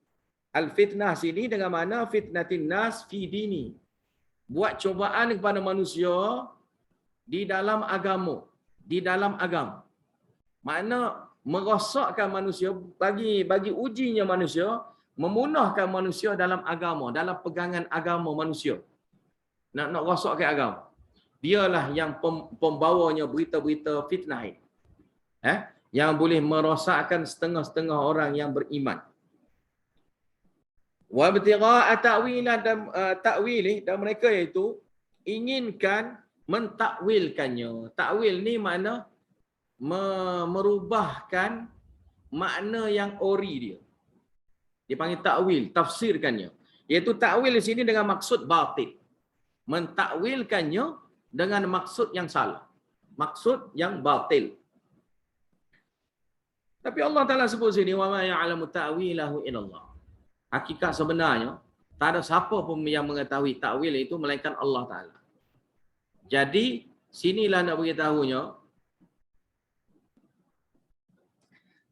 Al fitnah sini dengan mana fitnatin nas fi dini. Buat cubaan kepada manusia di dalam agama. Di dalam agama. Makna merosakkan manusia, bagi ujinya manusia, memunahkan manusia dalam agama, dalam pegangan agama manusia. Nak rosakkan agama. Dialah yang pembawanya berita-berita fitnah ini. Yang boleh merosakkan setengah-setengah orang yang beriman. Wa ibtigha'a ta'wilan dan ta'wili, dan mereka iaitu inginkan mentakwilkannya. Takwil ni makna merubahkan makna yang ori dia. Dia panggil takwil, tafsirkannya. Iaitu takwil di sini dengan maksud batil. Mentakwilkannya dengan maksud yang salah. Maksud yang batil. Tapi Allah Ta'ala sebut sini, wa ma ya'lamu ta'wilahu illallah. Hakikat sebenarnya, tak ada siapa pun yang mengetahui takwil itu melainkan Allah Ta'ala. Jadi, sinilah nak beritahunya,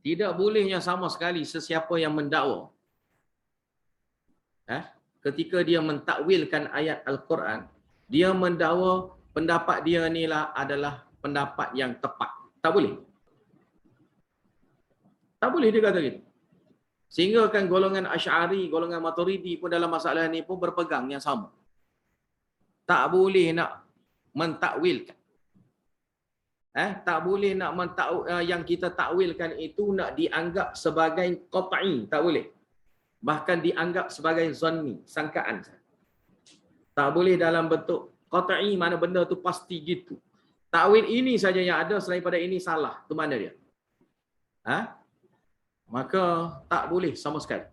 tidak bolehnya sama sekali sesiapa yang mendakwa. Ketika dia mentakwilkan ayat Al-Quran, dia mendakwa pendapat dia inilah adalah pendapat yang tepat. Tak boleh. Tak boleh dia kata gitu. Sehingga kan golongan Asy'ari, golongan Maturidi pun dalam masalah ini pun berpegang yang sama. Tak boleh nak mentakwilkan. Tak boleh nak yang kita takwilkan itu nak dianggap sebagai qat'i, tak boleh. Bahkan dianggap sebagai zanni, sangkaan. Tak boleh dalam bentuk qat'i, mana benda tu pasti gitu. Takwil ini saja yang ada, selain pada ini salah. Tu mana dia? Maka tak boleh sama sekali.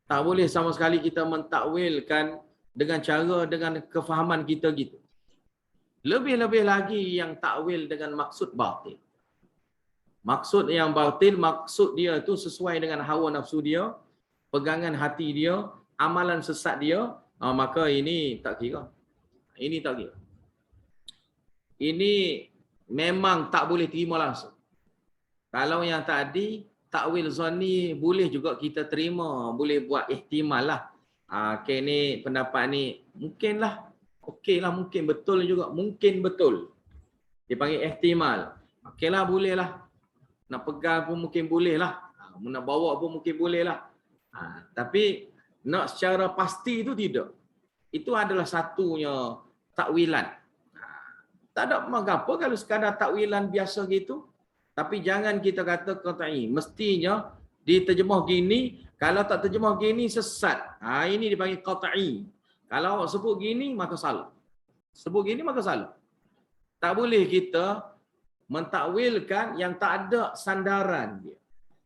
Tak boleh sama sekali kita mentakwilkan dengan cara, dengan kefahaman kita gitu. Lebih-lebih lagi yang takwil dengan maksud batil. Maksud yang batil, maksud dia tu sesuai dengan hawa nafsu dia, pegangan hati dia, amalan sesat dia, maka ini tak kira. Ini tak kira. Ini memang tak boleh terima langsung. Kalau yang tadi, takwil zanni boleh juga kita terima, boleh buat ihtimal lah. Okay, ni pendapat ni mungkinlah. Okeylah, mungkin betul juga. Mungkin betul. Dia panggil ihtimal. Okeylah, bolehlah. Nak pegang pun mungkin bolehlah. Nak bawa pun mungkin bolehlah. Tapi nak secara pasti itu tidak. Itu adalah satunya takwilan. Tak ada mengapa kalau sekadar takwilan biasa gitu. Tapi jangan kita kata qat'i. Mestinya diterjemah gini. Kalau tak terjemah gini, sesat. Ini dipanggil qat'i. Kalau awak sebut gini, maka salah. Sebut gini, maka salah. Tak boleh kita mentakwilkan yang tak ada sandaran dia.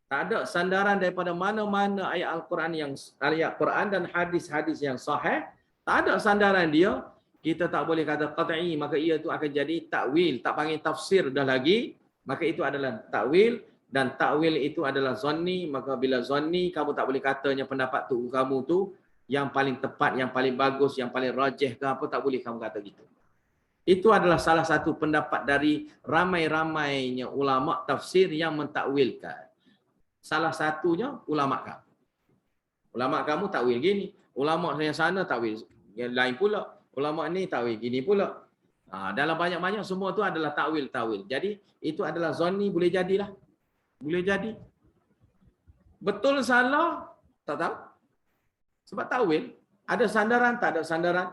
Tak ada sandaran daripada mana-mana ayat Al-Quran ayat Quran dan hadis-hadis yang sahih. Tak ada sandaran dia. Kita tak boleh kata qat'i, maka ia itu akan jadi takwil. Tak panggil tafsir dah lagi. Maka itu adalah takwil. Dan takwil itu adalah zanni. Maka bila zanni, kamu tak boleh katanya pendapat tu kamu tu yang paling tepat, yang paling bagus, yang paling rajih ke apa, tak boleh kamu kata gitu. Itu adalah salah satu pendapat dari ramai-ramainya ulama tafsir yang mentakwilkan. Salah satunya ulama kamu. Ulama kamu takwil gini, ulama yang sana takwil yang lain pula, ulama ni takwil gini pula. Dalam banyak-banyak semua tu adalah takwil-takwil. Jadi itu adalah zanni, boleh jadilah. Boleh jadi. Betul salah, tak tahu. Sebab takwil, ada sandaran, tak ada sandaran.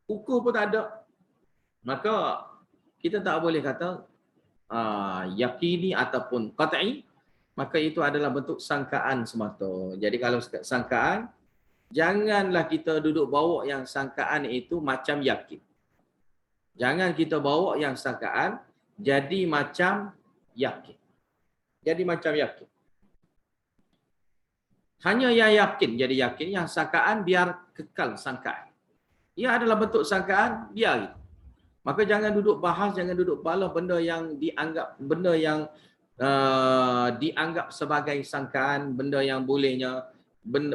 Ukur pun tak ada. Maka, kita tak boleh kata yakini ataupun qat'i. Maka itu adalah bentuk sangkaan semata. Jadi kalau sangkaan, janganlah kita duduk bawa yang sangkaan itu macam yakin. Jangan kita bawa yang sangkaan jadi macam yakin. Jadi macam yakin. Hanya yang yakin jadi yakin, yang sangkaan biar kekal sangkaan. Ia adalah bentuk sangkaan, biar gitu. Maka jangan duduk bahas, jangan duduk balas benda yang dianggap, benda yang dianggap sebagai sangkaan, benda yang bolehnya,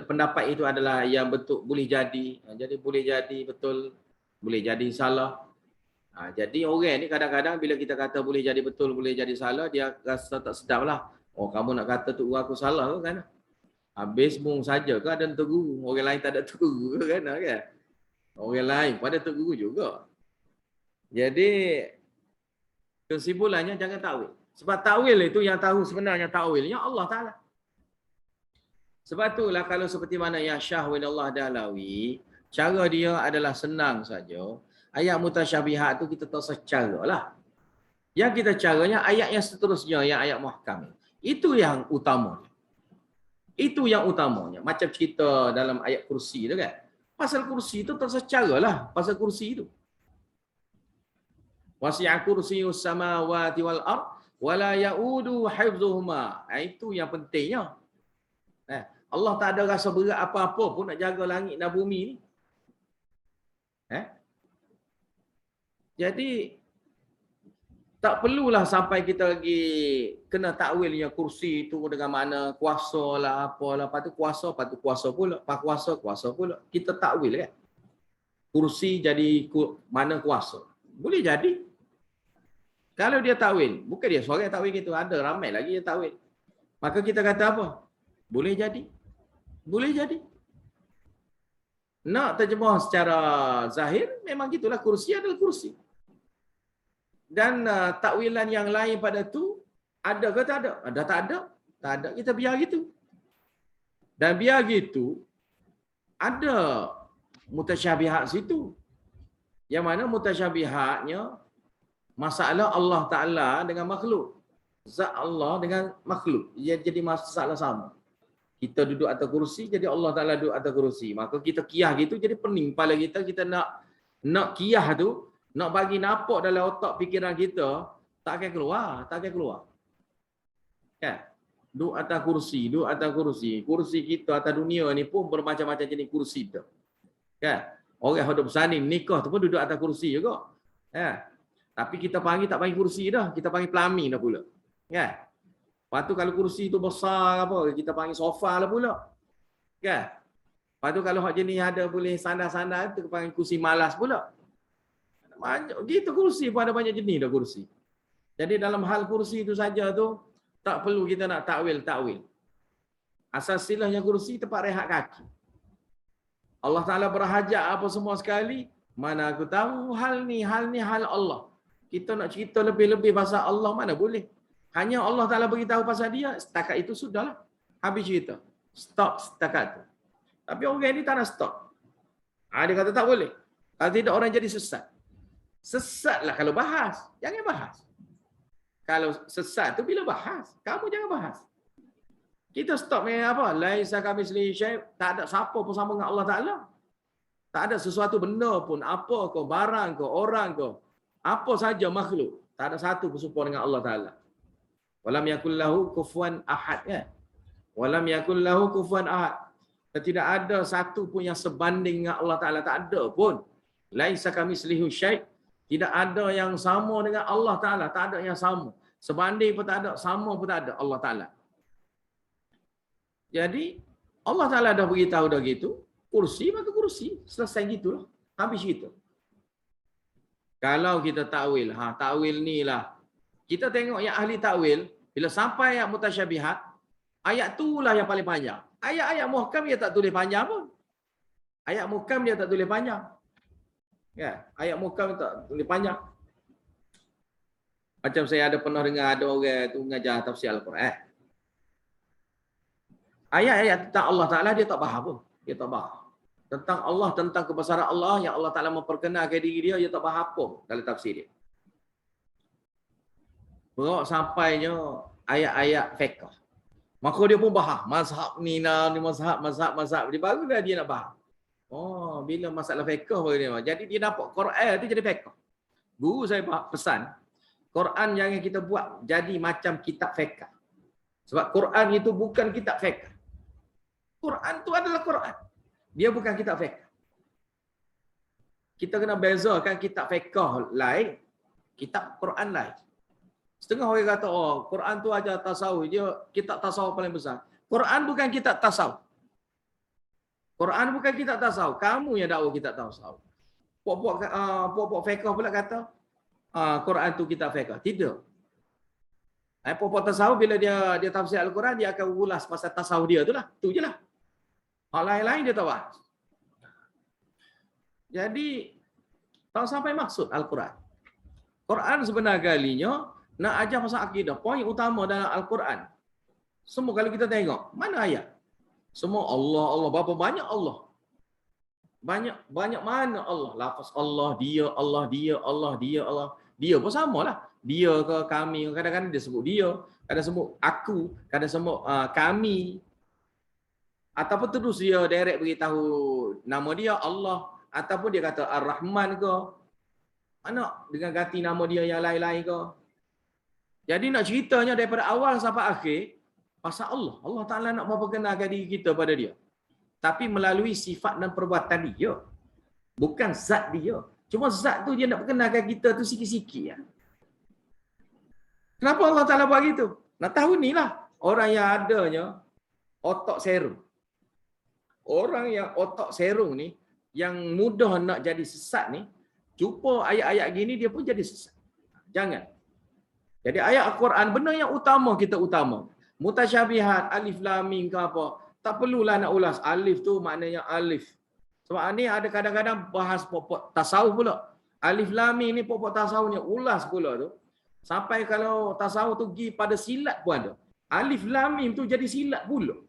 pendapat itu adalah yang betul boleh jadi. Jadi boleh jadi betul, boleh jadi salah. Jadi orang ni kadang-kadang bila kita kata boleh jadi betul, boleh jadi salah, dia rasa tak sedap lah. Oh, kamu nak kata tu aku salah ke kan? Habis mung saja ke ada terguru, orang lain tak ada terguru ke kan? Orang lain pada terguru juga. Jadi kesimpulannya jangan takwil. Sebab takwil itu yang tahu sebenarnya takwilnya Allah Ta'ala. Sebab itulah kalau seperti mana yang Syah Waidullah Dahlawi, cara dia adalah senang saja. Ayat mutasyabihat tu kita tahu secara lah. Yang kita caranya ayat yang seterusnya, yang ayat muhkam. Itu yang utamanya. Itu yang utamanya. Macam cerita dalam ayat kursi tu kan. Pasal kursi tu tersecara lah. Pasal kursi tu. Wasi'a kursiyyus samawati wal ard wala ya'udu hifdhuhuma. Itu yang pentingnya. Allah tak ada rasa berat apa-apa pun nak jaga langit dan bumi ni. Jadi tak perlulah sampai kita lagi kena takwilnya kursi itu dengan mana kuasa lah apalah, lepas tu kuasa pula, pak kuasa pula. Kita takwil kan. Kursi jadi mana kuasa. Boleh jadi. Kalau dia takwil, bukan dia seorang yang takwil gitu, ada ramai lagi yang takwil. Maka kita kata apa? Boleh jadi. Boleh jadi. Nak terjemah secara zahir, memang gitulah, kursi adalah kursi. Dan takwilan yang lain pada tu ada ke tak ada? Ada tak ada? Tak ada, kita biar gitu. Dan biar gitu, ada mutasyabihat situ. Yang mana mutasyabihatnya masalah Allah Ta'ala dengan makhluk. Zat Allah dengan makhluk. Ia jadi masalah sama. Kita duduk atas kursi, jadi Allah Ta'ala duduk atas kursi. Maka kita kiyah gitu, jadi pening kepala kita nak kiyah tu, nak bagi nampak dalam otak fikiran kita, tak akan keluar. Kan? Duduk atas kursi. Kursi kita atas dunia ni pun bermacam-macam jenis kursi tu. Kan? Orang hidup besar ni, nikah tu pun duduk atas kursi juga. Kan? Tapi kita panggil tak panggil kursi dah, kita panggil pelami dah pula. Kan? Lepas tu kalau kursi tu besar apa, kita panggil sofa lah pula. Kan? Lepas tu kalau hak jenis ada boleh sandar-sandar, kita panggil kursi malas pula. Gitu kursi pun ada banyak jenis dah kursi. Jadi dalam hal kursi itu saja tu, tak perlu kita nak takwil. Asal silahnya kursi tempat rehat kaki. Allah Ta'ala berhajat apa semua sekali, mana aku tahu hal ni hal Allah. Kita nak cerita lebih-lebih pasal Allah mana boleh. Hanya Allah Ta'ala beritahu pasal dia, setakat itu sudahlah. Habis cerita. Stop setakat tu. Tapi orang ini tak nak stop. Dia kata tak boleh. Kalau tidak orang jadi sesat. Sesatlah kalau bahas. Jangan bahas. Kalau sesat tu bila bahas. Kamu jangan bahas. Kita stop dengan apa? Laisa kamitslihi syai'. Tak ada siapa pun sama dengan Allah Ta'ala. Tak ada sesuatu benda pun. Apa ke, barang ke, orang ke. Apa saja makhluk. Tak ada satu pun serupa dengan Allah Ta'ala. Walam yakul lahu kufuwan ahad kan? Walam yakul lahu kufuwan ahad. Tidak ada satu pun yang sebanding dengan Allah Ta'ala. Tak ada pun. Laisa kamitslihi syai'. Tidak ada yang sama dengan Allah Ta'ala. Tak ada yang sama. Sebanding pun tak ada. Sama pun tak ada Allah Ta'ala. Jadi, Allah Ta'ala dah beritahu dah gitu. Kursi, maka kursi. Selesai gitulah. Habis gitu. Kalau kita takwil. Takwil ni lah. Kita tengok yang ahli takwil. Bila sampai ayat mutasyabihat. Ayat tu lah yang paling panjang. Ayat-ayat muhkam dia tak tulis panjang pun. Ayat muhkam dia tak tulis panjang. Ya, ayat muhkam tak tulis panjang. Macam saya ada pernah dengar ada orang tu mengajar tafsir Al-Quran. Ayat-ayat tentang Allah Ta'ala dia tak faham pun. Dia tak faham. Tentang Allah, tentang kebesaran Allah yang Allah Ta'ala memperkenalkan diri dia tak faham pun dalam tafsir dia. Bawa sampainya ayat-ayat fiqh. Maka dia pun faham. Mazhab ni lah, ni mazhab. Dia barulah dia nak faham. Oh, bila masalah fiqh baru dia. Jadi dia nampak Quran tu jadi fiqh. Guru saya pesan, Quran jangan kita buat jadi macam kitab fiqh. Sebab Quran itu bukan kitab fiqh. Quran tu adalah Quran. Dia bukan kitab fiqh. Kita kena bezakan kitab fiqh lain, kitab Quran lain. Setengah orang kata, oh Quran tu ajar tasawuf, dia kitab tasawuf paling besar. Quran bukan kitab tasawuf. Quran bukan kitab tasawuf. Kamu yang dakwa kitab tasawuf. Puak-puak fiqh pula kata, Quran tu kitab fiqh. Tidak. Puak-puak tasawuf bila dia tafsir Al-Quran, dia akan ulas pasal tasawuf dia tu lah. Tu je lah. Hal lain-lain dia tak bahas. Jadi, tak sampai maksud Al-Quran. Quran sebenar kalinya nak ajar pasal akidah. Poin utama dalam Al-Quran. Semua kalau kita tengok, mana ayat? Semua Allah, Allah. Berapa banyak Allah? Banyak mana Allah? Lafaz Allah, dia, Allah, dia, Allah, dia, Allah. Dia pun samalah. Dia ke kami, kadang-kadang dia sebut dia, kadang sebut aku, kadang sebut kami. Ataupun terus dia direct beritahu nama dia Allah, ataupun dia kata Ar-Rahman ke. Mana dengan ganti nama dia yang lain-lain ke. Jadi nak ceritanya daripada awal sampai akhir pasal Allah. Allah Ta'ala nak memperkenalkan diri kita pada dia. Tapi melalui sifat dan perbuatan dia. Bukan zat dia. Cuma zat tu dia nak perkenalkan kita tu sikit-sikit. Ya. Kenapa Allah Ta'ala buat gitu? Nak tahu ni lah. Orang yang adanya otak serung. Orang yang otak serung ni, yang mudah nak jadi sesat ni, jumpa ayat-ayat gini dia pun jadi sesat. Jangan. Jadi ayat Al-Quran benda yang utama kita utama. Mutasyabihat, alif lam mim ke apa, tak perlulah nak ulas. Alif tu maknanya alif. Sebab ni ada kadang-kadang bahas pokok tasawuf pula. Alif lam mim ni pokok tasawuf ni ulas pula tu. Sampai kalau tasawuf tu pergi pada silat pun ada. Alif lam mim tu jadi silat pula.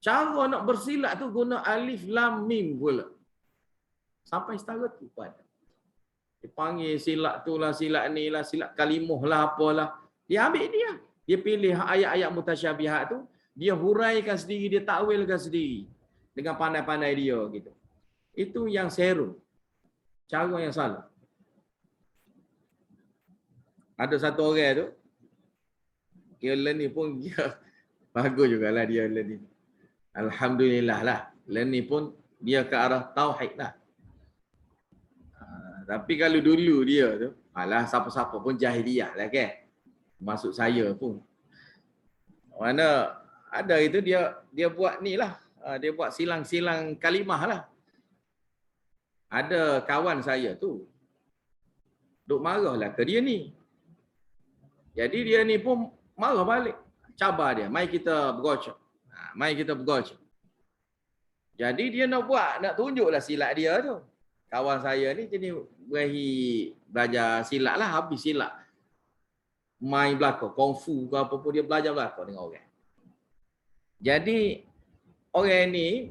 Cara nak bersilat tu guna alif lam mim pula. Sampai setara tu pun ada. Dia panggil silat tu lah, silat ni lah, silat kalimah lah, apalah. Dia ambil dia. Dia pilih ayat-ayat mutasyabihat tu, dia huraikan sendiri, dia takwilkan sendiri. Dengan pandai-pandai dia gitu. Itu yang seru. Cara yang salah. Ada satu orang tu, dia learning pun dia bagus jugalah dia learning. Alhamdulillah lah. Learning pun dia ke arah tauhid lah. Tapi kalau dulu dia tu, alah siapa-siapa pun jahiliah lah kan. Masuk saya pun. Mana ada itu dia buat ni lah. Dia buat silang-silang kalimah lah. Ada kawan saya tu. Duk marah lah ke dia ni. Jadi dia ni pun marah balik. Cabar dia. Mai kita bergocok. Mai kita bergocok. Jadi dia nak buat, nak tunjuklah silat dia tu. Kawan saya ni jenis belajar silat lah, habis silat. Main belakang, kungfu ke apa pun dia belajar belakang dengan orang. Jadi orang ni,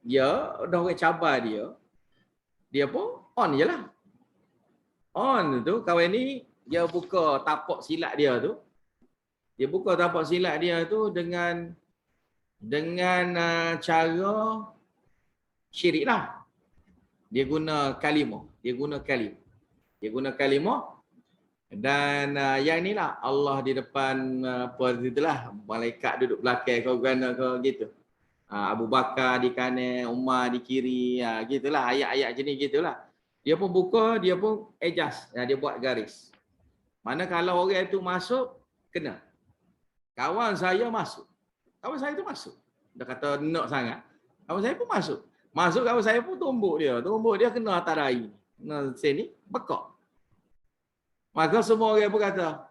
dia, dah orang cabar dia pun on je lah. On tu, kawan ni, dia buka tapak silat dia tu. Dia buka tapak silat dia tu dengan cara syirik lah. Dia guna kalimah. Dia guna kalimah. Dan yang ni lah, Allah di depan, apa itulah, malaikat duduk belakang kau gana kau gitu. Abu Bakar di kanan, Umar di kiri, gitulah, ayat-ayat jenis gitulah. Dia pun buka, dia pun adjust, dia buat garis. Mana kalau orang itu masuk, kena. Kawan saya masuk. Kawan saya tu masuk. Dia kata nak sangat. Kawan saya pun masuk. Masuk kawan saya pun tumbuk dia kena atas dahi. Kena sini, bekak. Maka semua orang pun kata,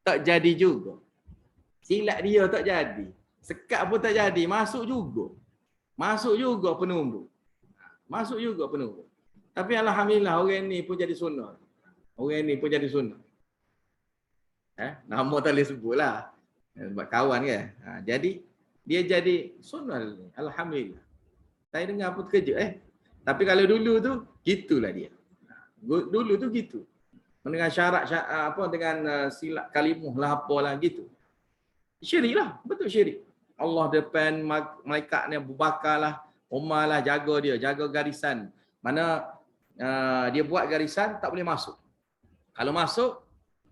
tak jadi juga. Silat dia tak jadi. Sekat pun tak jadi, masuk juga. Masuk juga penumbuk. Tapi alhamdulillah orang ni pun jadi sunnah. Nama tak boleh sebutlah. Sebab kawan kan. Jadi dia jadi sunnah. Alhamdulillah. Saya dengar pun terkejut Tapi kalau dulu tu gitulah dia. Dulu tu gitu. Dengan syarat apa dengan silat kalimah lah apalah gitu. Syirik lah, betul syirik. Allah depan malaikat ni Abu Bakar lah, Umar lah jaga dia, jaga garisan. Mana dia buat garisan tak boleh masuk. Kalau masuk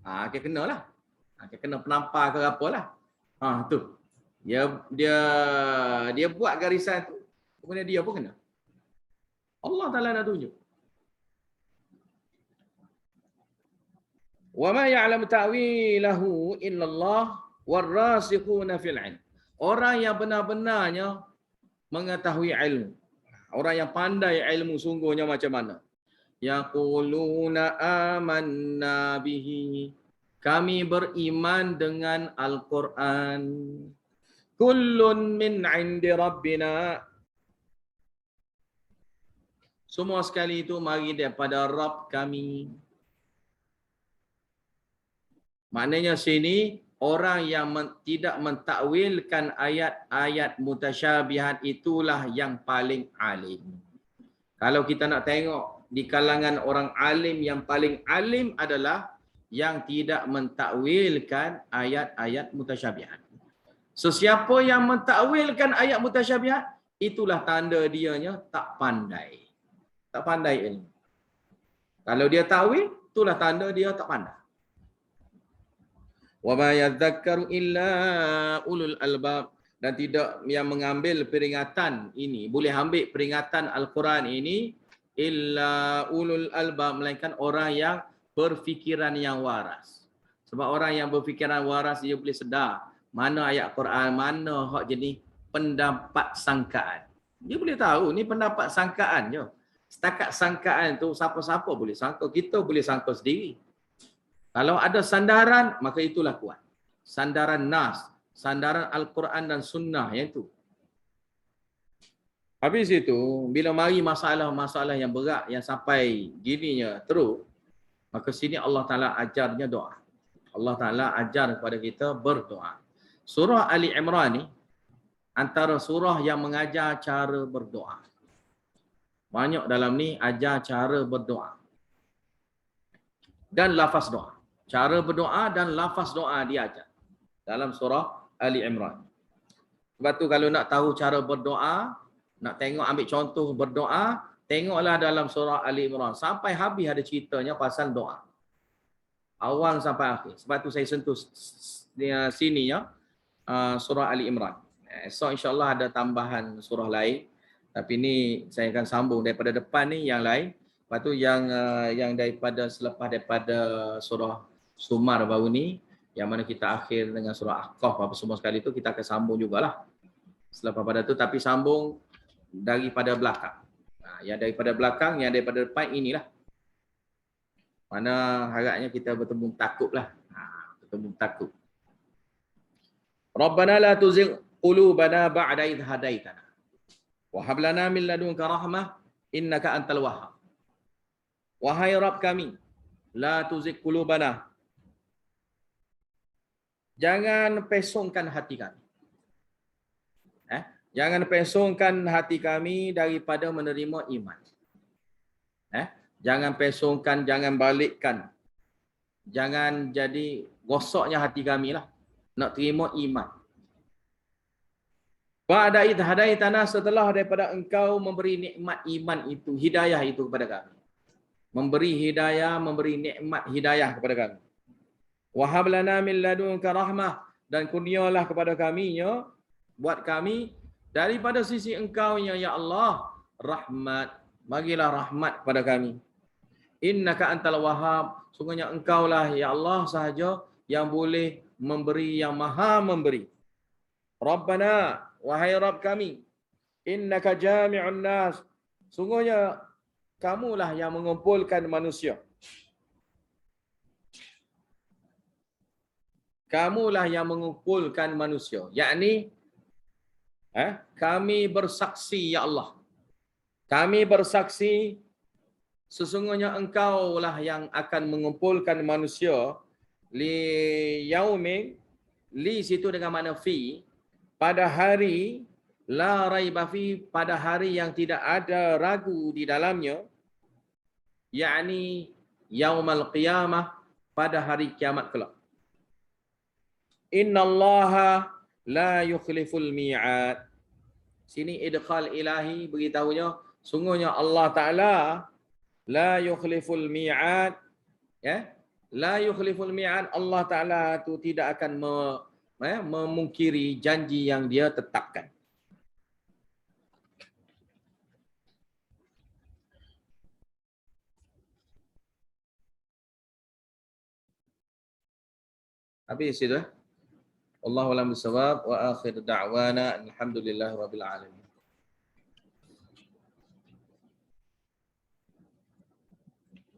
akan kenalah. Akan kena penampar ke apalah. Tu. Dia buat garisan tu, kemudian dia pun kena. Allah Taala nak tunjuk. Wa ma ya'lamu ta'wilahu illallah warasikhuna fil ilm. Orang yang benar-benarnya mengetahui ilmu. Orang yang pandai ilmu sungguhnya macam mana? Yaquluna amanna bihi. Kami beriman dengan Al-Quran. Kullun min 'indi rabbina. Semua sekali itu mari daripada Rabb kami. Maknanya sini orang yang tidak mentakwilkan ayat-ayat mutasyabihat itulah yang paling alim. Kalau kita nak tengok di kalangan orang alim, yang paling alim adalah yang tidak mentakwilkan ayat-ayat mutasyabihat. So siapa yang mentakwilkan ayat mutasyabihat, itulah tanda dianya tak pandai. Tak pandai ilmu. Kalau dia takwil, itulah tanda dia tak pandai. Wa ma yadhakkaru illa ulul albab, dan tidak yang mengambil peringatan ini, boleh ambil peringatan Al-Quran ini illa ulul albab, melainkan orang yang berfikiran yang waras. Sebab orang yang berfikiran waras dia boleh sedar mana ayat Quran, mana hak jenis pendapat sangkaan. Dia boleh tahu ni pendapat sangkaan je. Setakat sangkaan tu siapa-siapa boleh sangka, kita boleh sangka sendiri. Kalau ada sandaran, maka itulah kuat. Sandaran nas, sandaran Al-Quran dan Sunnah yang itu. Habis itu, bila mari masalah-masalah yang berat, yang sampai gininya teruk, maka sini Allah Ta'ala ajarnya doa. Allah Ta'ala ajar kepada kita berdoa. Surah Ali Imran ni, antara surah yang mengajar cara berdoa. Banyak dalam ni ajar cara berdoa. Dan lafaz doa. Cara berdoa dan lafaz doa diajar dalam surah Ali Imran. Sebab tu kalau nak tahu cara berdoa, nak tengok ambil contoh berdoa, tengoklah dalam surah Ali Imran. Sampai habis ada ceritanya pasal doa. Awal sampai akhir. Sebab tu saya sentuh sini ya, surah Ali Imran. Esok insyaAllah ada tambahan surah lain. Tapi ni saya akan sambung daripada depan ni yang lain. Lepas tu yang daripada selepas daripada surah Sumar baru ni, yang mana kita akhir dengan surah Ahqaf apa semua sekali tu, kita akan sambung jugalah selepas pada tu, tapi sambung daripada belakang. Yang daripada belakang, yang daripada depan inilah. Mana harapnya kita bertemu takut lah. Bertemu takut. Rabbana la tuzigh qulubana ba'da idh hadaitana wa hab lana min ladunka rahmah innaka antal wahhab. Wahai Rabb kami, la tuzigh qulubana, jangan pesongkan hati kami. Jangan pesongkan hati kami daripada menerima iman. Jangan pesongkan, jangan balikkan. Jangan jadi gosoknya hati kami lah. Nak terima iman. Ba'da idh hadaitana, setelah daripada engkau memberi nikmat iman itu, hidayah itu kepada kami. Memberi hidayah, memberi nikmat hidayah kepada kami. Wa hab lana min ladunka rahmah, dan kurnialah kepada kami ya, buat kami daripada sisi engkau ya Allah rahmat, bagilah rahmat kepada kami. Innaka antal wahhab, sungguhnya engkaulah ya Allah sahaja yang boleh memberi, yang maha memberi. Rabbana, wahai Rabb kami, innaka jami'un nas, sungguhnya kamulah yang mengumpulkan manusia. Kamulah yang mengumpulkan manusia. Yakni kami bersaksi ya Allah. Kami bersaksi sesungguhnya engkaulah yang akan mengumpulkan manusia li yaumin, li situ dengan makna fi, pada hari la raiba fi, pada hari yang tidak ada ragu di dalamnya, yakni yaumal qiyamah, pada hari kiamat kelak. Innallaha la yukhliful mi'ad. Sini idkhal ilahi beritahunya, sungguhnya Allah Ta'ala la yukhliful mi'ad. La yukhliful mi'ad, Allah Ta'ala itu tidak akan memungkiri janji yang dia tetapkan. Habis itu. Wallahu a'lam bishawab wa akhir da'wana alhamdulillahirabbil alamin.